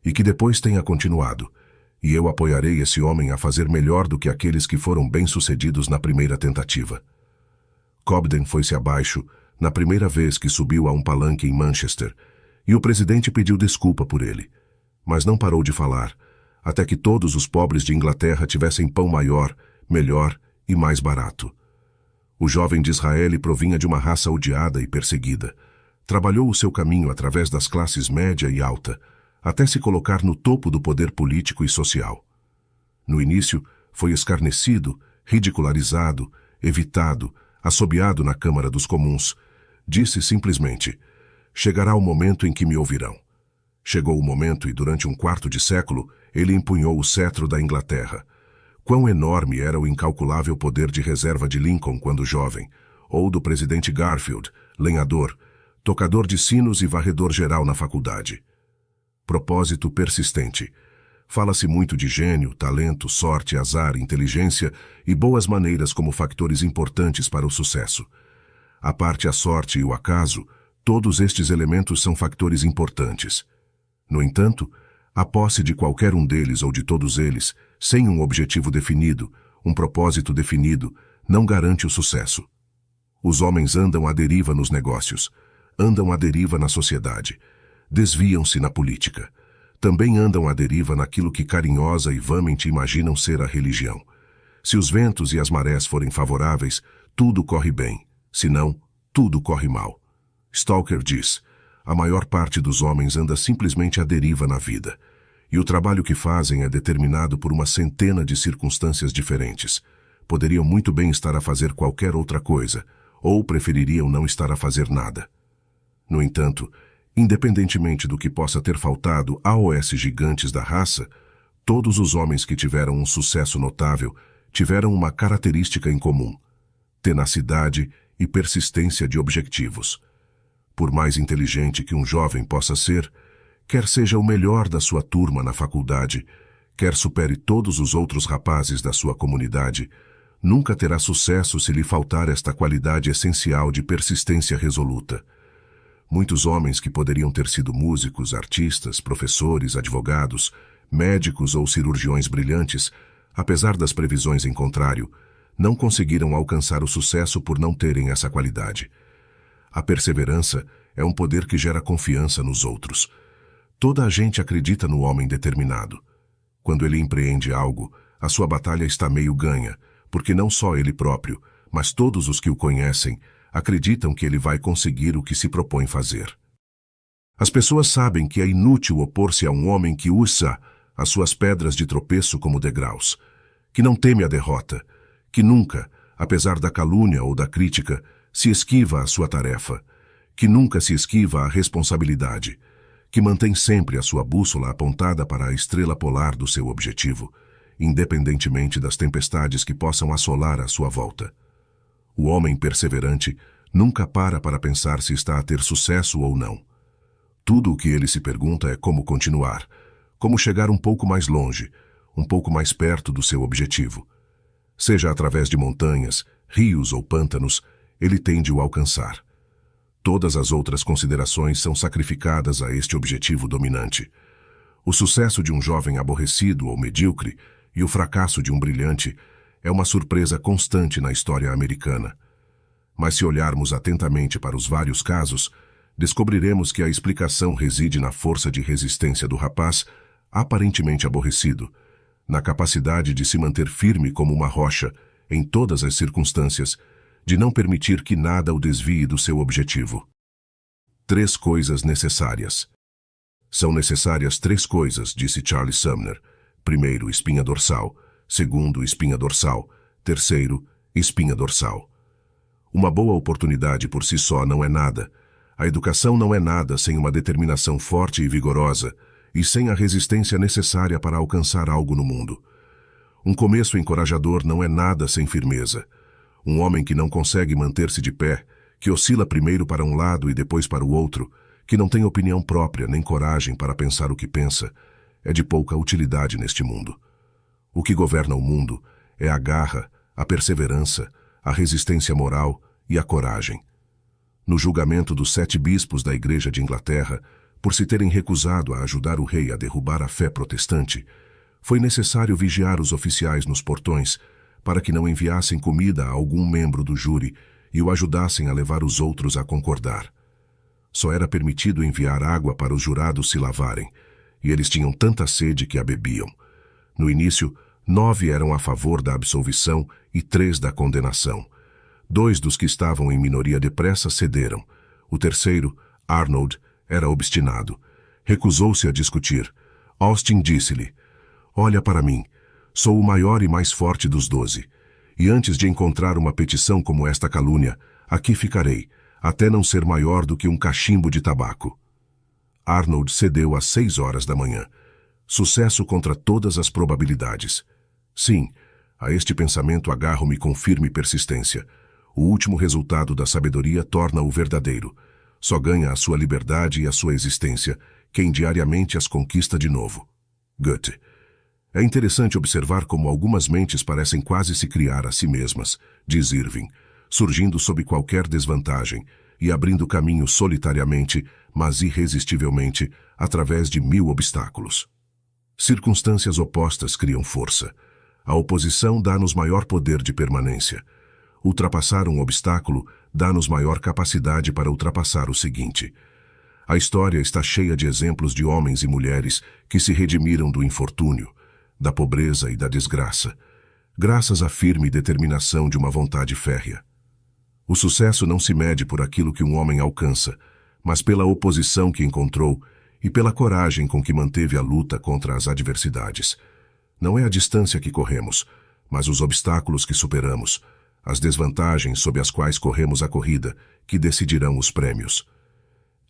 e que depois tenha continuado, e eu apoiarei esse homem a fazer melhor do que aqueles que foram bem-sucedidos na primeira tentativa. Cobden foi-se abaixo na primeira vez que subiu a um palanque em Manchester, e o presidente pediu desculpa por ele, mas não parou de falar, até que todos os pobres de Inglaterra tivessem pão maior, melhor e mais barato. O jovem de Israel provinha de uma raça odiada e perseguida. Trabalhou o seu caminho através das classes média e alta, até se colocar no topo do poder político e social. No início, foi escarnecido, ridicularizado, evitado, assobiado na Câmara dos Comuns. Disse simplesmente: chegará o momento em que me ouvirão. Chegou o momento e durante um quarto de século ele empunhou o cetro da Inglaterra. Quão enorme era o incalculável poder de reserva de Lincoln quando jovem, ou do presidente Garfield, lenhador, tocador de sinos e varredor geral na faculdade. Propósito persistente. Fala-se muito de gênio, talento, sorte, azar, inteligência e boas maneiras como factores importantes para o sucesso. À parte a sorte e o acaso, todos estes elementos são factores importantes. No entanto, a posse de qualquer um deles ou de todos eles, sem um objetivo definido, um propósito definido, não garante o sucesso. Os homens andam à deriva nos negócios, andam à deriva na sociedade, desviam-se na política. Também andam à deriva naquilo que carinhosa e vãmente imaginam ser a religião. Se os ventos e as marés forem favoráveis, tudo corre bem. Se não, tudo corre mal. Stalker diz: a maior parte dos homens anda simplesmente à deriva na vida, e o trabalho que fazem é determinado por uma centena de circunstâncias diferentes. Poderiam muito bem estar a fazer qualquer outra coisa, ou prefeririam não estar a fazer nada. No entanto, independentemente do que possa ter faltado aos gigantes da raça, todos os homens que tiveram um sucesso notável tiveram uma característica em comum: tenacidade e persistência de objetivos. Por mais inteligente que um jovem possa ser, quer seja o melhor da sua turma na faculdade, quer supere todos os outros rapazes da sua comunidade, nunca terá sucesso se lhe faltar esta qualidade essencial de persistência resoluta. Muitos homens que poderiam ter sido músicos, artistas, professores, advogados, médicos ou cirurgiões brilhantes, apesar das previsões em contrário, não conseguiram alcançar o sucesso por não terem essa qualidade. A perseverança é um poder que gera confiança nos outros. Toda a gente acredita no homem determinado. Quando ele empreende algo, a sua batalha está meio ganha, porque não só ele próprio, mas todos os que o conhecem, acreditam que ele vai conseguir o que se propõe fazer. As pessoas sabem que é inútil opor-se a um homem que usa as suas pedras de tropeço como degraus, que não teme a derrota, que nunca, apesar da calúnia ou da crítica, se esquiva à sua tarefa, que nunca se esquiva à responsabilidade, que mantém sempre a sua bússola apontada para a estrela polar do seu objetivo, independentemente das tempestades que possam assolar à sua volta. O homem perseverante nunca para pensar se está a ter sucesso ou não. Tudo o que ele se pergunta é como continuar, como chegar um pouco mais longe, um pouco mais perto do seu objetivo. Seja através de montanhas, rios ou pântanos, ele tem de o alcançar. Todas as outras considerações são sacrificadas a este objetivo dominante. O sucesso de um jovem aborrecido ou medíocre e o fracasso de um brilhante é uma surpresa constante na história americana. Mas se olharmos atentamente para os vários casos, descobriremos que a explicação reside na força de resistência do rapaz, aparentemente aborrecido, na capacidade de se manter firme como uma rocha, em todas as circunstâncias, de não permitir que nada o desvie do seu objetivo. 3 coisas necessárias. São necessárias 3 coisas, disse Charles Sumner. Primeiro, espinha dorsal. Segundo, espinha dorsal. Terceiro, espinha dorsal. Uma boa oportunidade por si só não é nada. A educação não é nada sem uma determinação forte e vigorosa, e sem a resistência necessária para alcançar algo no mundo. Um começo encorajador não é nada sem firmeza. Um homem que não consegue manter-se de pé, que oscila primeiro para um lado e depois para o outro, que não tem opinião própria nem coragem para pensar o que pensa, é de pouca utilidade neste mundo. O que governa o mundo é a garra, a perseverança, a resistência moral e a coragem. No julgamento dos 7 bispos da Igreja de Inglaterra, por se terem recusado a ajudar o rei a derrubar a fé protestante, foi necessário vigiar os oficiais nos portões para que não enviassem comida a algum membro do júri e o ajudassem a levar os outros a concordar. Só era permitido enviar água para os jurados se lavarem, e eles tinham tanta sede que a bebiam. No início, 9 eram a favor da absolvição e 3 da condenação. 2 dos que estavam em minoria depressa cederam. O terceiro, Arnold, era obstinado. Recusou-se a discutir. Austin disse-lhe: "Olha para mim. Sou o maior e mais forte dos 12. E antes de encontrar uma petição como esta calúnia, aqui ficarei, até não ser maior do que um cachimbo de tabaco." Arnold cedeu às 6 horas da manhã. Sucesso contra todas as probabilidades. Sim, a este pensamento agarro-me com firme persistência. O último resultado da sabedoria torna-o verdadeiro. Só ganha a sua liberdade e a sua existência quem diariamente as conquista de novo. Goethe. É interessante observar como algumas mentes parecem quase se criar a si mesmas, diz Irving, surgindo sob qualquer desvantagem e abrindo caminho solitariamente, mas irresistivelmente, através de 1000 obstáculos. Circunstâncias opostas criam força. A oposição dá-nos maior poder de permanência. Ultrapassar um obstáculo dá-nos maior capacidade para ultrapassar o seguinte. A história está cheia de exemplos de homens e mulheres que se redimiram do infortúnio, da pobreza e da desgraça, graças à firme determinação de uma vontade férrea. O sucesso não se mede por aquilo que um homem alcança, mas pela oposição que encontrou e pela coragem com que manteve a luta contra as adversidades. Não é a distância que corremos, mas os obstáculos que superamos, as desvantagens sob as quais corremos a corrida, que decidirão os prêmios.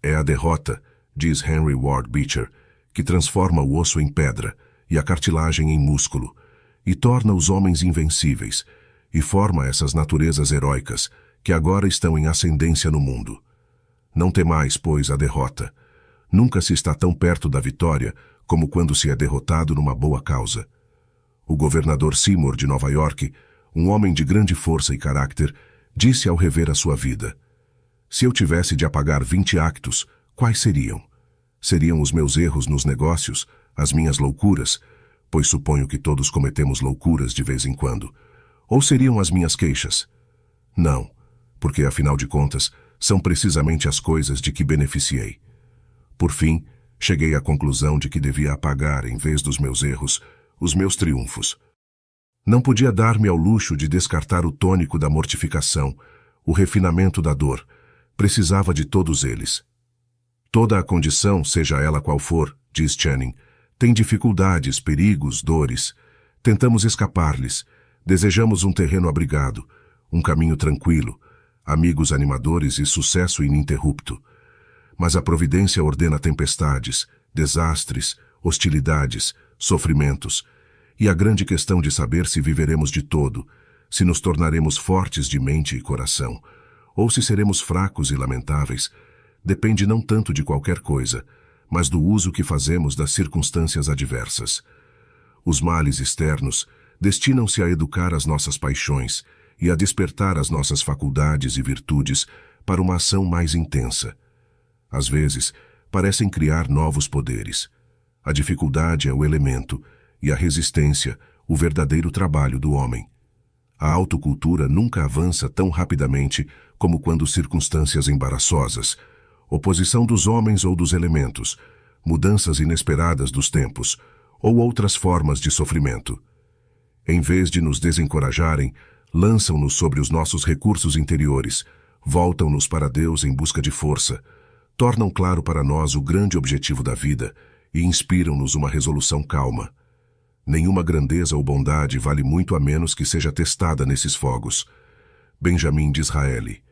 É a derrota, diz Henry Ward Beecher, que transforma o osso em pedra e a cartilagem em músculo, e torna os homens invencíveis, e forma essas naturezas heróicas que agora estão em ascendência no mundo. Não temais, pois, a derrota. Nunca se está tão perto da vitória como quando se é derrotado numa boa causa. O governador Seymour de Nova York, um homem de grande força e caráter, disse ao rever a sua vida: "Se eu tivesse de apagar 20 actos, quais seriam? Seriam os meus erros nos negócios, as minhas loucuras, pois suponho que todos cometemos loucuras de vez em quando, ou seriam as minhas queixas? Não, porque afinal de contas, são precisamente as coisas de que beneficiei. Por fim, cheguei à conclusão de que devia apagar, em vez dos meus erros, os meus triunfos. Não podia dar-me ao luxo de descartar o tônico da mortificação, o refinamento da dor. Precisava de todos eles. Toda a condição, seja ela qual for, diz Channing, tem dificuldades, perigos, dores. Tentamos escapar-lhes. Desejamos um terreno abrigado, um caminho tranquilo, amigos animadores e sucesso ininterrupto. Mas a providência ordena tempestades, desastres, hostilidades, sofrimentos, e a grande questão de saber se viveremos de todo, se nos tornaremos fortes de mente e coração, ou se seremos fracos e lamentáveis, depende não tanto de qualquer coisa, mas do uso que fazemos das circunstâncias adversas. Os males externos destinam-se a educar as nossas paixões e a despertar as nossas faculdades e virtudes para uma ação mais intensa. Às vezes, parecem criar novos poderes. A dificuldade é o elemento e a resistência, o verdadeiro trabalho do homem. A autocultura nunca avança tão rapidamente como quando circunstâncias embaraçosas, oposição dos homens ou dos elementos, mudanças inesperadas dos tempos, ou outras formas de sofrimento. Em vez de nos desencorajarem, lançam-nos sobre os nossos recursos interiores, voltam-nos para Deus em busca de força, tornam claro para nós o grande objetivo da vida e inspiram-nos uma resolução calma. Nenhuma grandeza ou bondade vale muito a menos que seja testada nesses fogos. Benjamin Disraeli.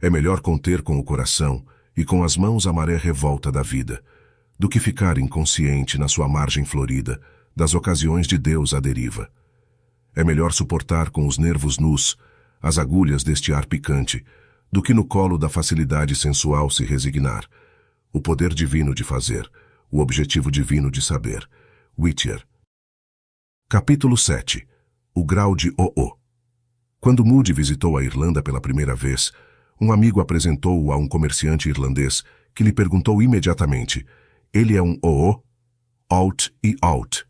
É melhor conter com o coração e com as mãos a maré revolta da vida, do que ficar inconsciente na sua margem florida das ocasiões de Deus à deriva. É melhor suportar com os nervos nus as agulhas deste ar picante, do que no colo da facilidade sensual se resignar. O poder divino de fazer, o objetivo divino de saber. Whittier. Capítulo 7. O grau de O.O. Quando Moody visitou a Irlanda pela primeira vez, Um amigo apresentou-o a um comerciante irlandês, que lhe perguntou imediatamente: ele é um OO? Out e out.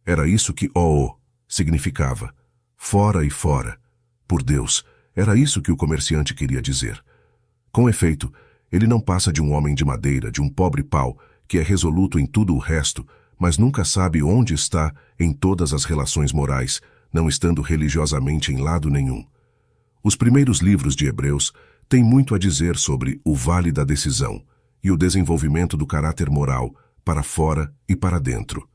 Era isso que OO significava. Fora e fora. Por Deus, era isso que o comerciante queria dizer. Com efeito, ele não passa de um homem de madeira, de um pobre pau, que é resoluto em tudo o resto, mas nunca sabe onde está em todas as relações morais, não estando religiosamente em lado nenhum. Os primeiros livros de Hebreus têm muito a dizer sobre o vale da decisão e o desenvolvimento do caráter moral para fora e para dentro.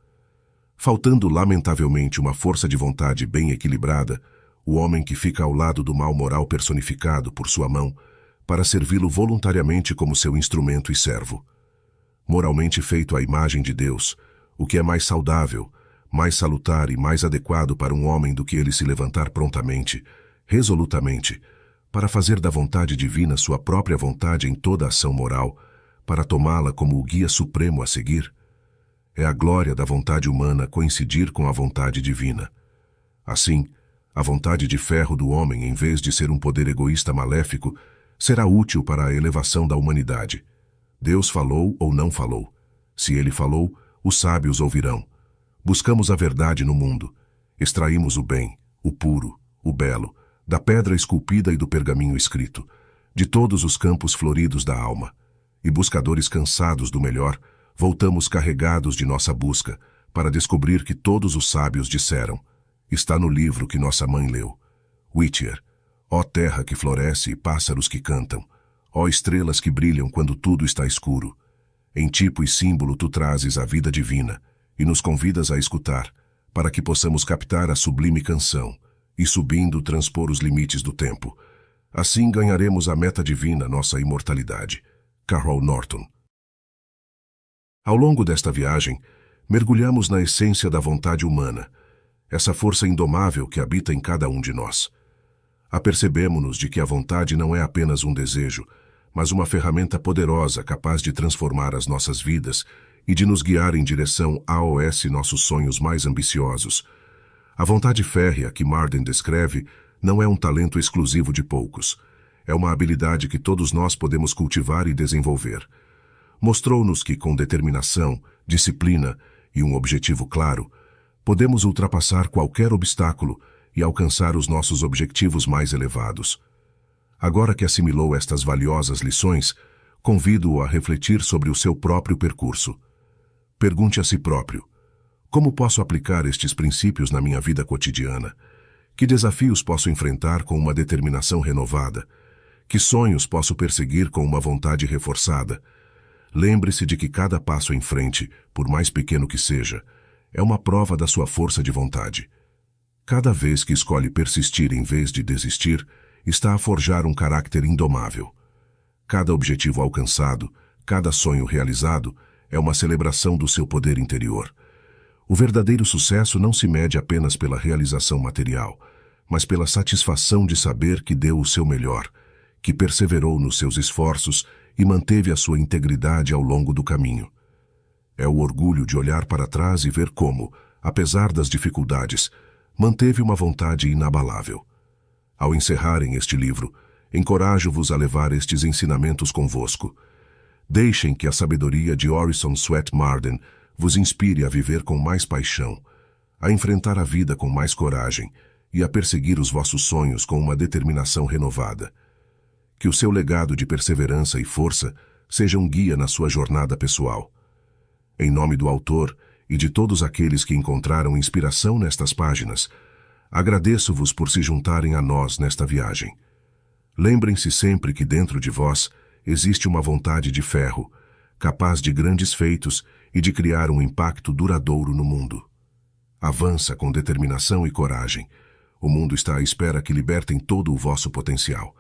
Faltando lamentavelmente uma força de vontade bem equilibrada, o homem que fica ao lado do mal moral personificado por sua mão, para servi-lo voluntariamente como seu instrumento e servo. Moralmente feito à imagem de Deus, o que é mais saudável, mais salutar e mais adequado para um homem do que ele se levantar prontamente, resolutamente, para fazer da vontade divina sua própria vontade em toda ação moral, para tomá-la como o guia supremo a seguir? É a glória da vontade humana coincidir com a vontade divina. Assim, a vontade de ferro do homem, em vez de ser um poder egoísta maléfico, será útil para a elevação da humanidade. Deus falou ou não falou. Se ele falou, os sábios ouvirão. Buscamos a verdade no mundo. Extraímos o bem, o puro, o belo, da pedra esculpida e do pergaminho escrito, de todos os campos floridos da alma. E buscadores cansados do melhor, voltamos carregados de nossa busca, para descobrir que todos os sábios disseram: está no livro que nossa mãe leu. Whittier: ó terra que floresce e pássaros que cantam, ó estrelas que brilham quando tudo está escuro. Em tipo e símbolo tu trazes a vida divina, e nos convidas a escutar, para que possamos captar a sublime canção, e subindo transpor os limites do tempo. Assim ganharemos a meta divina, nossa imortalidade. Carol Norton. Ao longo desta viagem, mergulhamos na essência da vontade humana, essa força indomável que habita em cada um de nós. Apercebemo-nos de que a vontade não é apenas um desejo, mas uma ferramenta poderosa capaz de transformar as nossas vidas e de nos guiar em direção aos nossos sonhos mais ambiciosos. A vontade férrea que Marden descreve não é um talento exclusivo de poucos. É uma habilidade que todos nós podemos cultivar e desenvolver. Mostrou-nos que, com determinação, disciplina e um objetivo claro, podemos ultrapassar qualquer obstáculo e alcançar os nossos objetivos mais elevados. Agora que assimilou estas valiosas lições, convido-o a refletir sobre o seu próprio percurso. Pergunte a si próprio: como posso aplicar estes princípios na minha vida cotidiana? Que desafios posso enfrentar com uma determinação renovada? Que sonhos posso perseguir com uma vontade reforçada? Lembre-se de que cada passo em frente, por mais pequeno que seja, é uma prova da sua força de vontade. Cada vez que escolhe persistir em vez de desistir, está a forjar um caráter indomável. Cada objetivo alcançado, cada sonho realizado, é uma celebração do seu poder interior. O verdadeiro sucesso não se mede apenas pela realização material, mas pela satisfação de saber que deu o seu melhor, que perseverou nos seus esforços e manteve a sua integridade ao longo do caminho. É o orgulho de olhar para trás e ver como, apesar das dificuldades, manteve uma vontade inabalável. Ao encerrarem este livro, encorajo-vos a levar estes ensinamentos convosco. Deixem que a sabedoria de Orison Swett Marden vos inspire a viver com mais paixão, a enfrentar a vida com mais coragem e a perseguir os vossos sonhos com uma determinação renovada. Que o seu legado de perseverança e força seja um guia na sua jornada pessoal. Em nome do autor e de todos aqueles que encontraram inspiração nestas páginas, agradeço-vos por se juntarem a nós nesta viagem. Lembrem-se sempre que dentro de vós existe uma vontade de ferro, capaz de grandes feitos e de criar um impacto duradouro no mundo. Avança com determinação e coragem. O mundo está à espera que libertem todo o vosso potencial.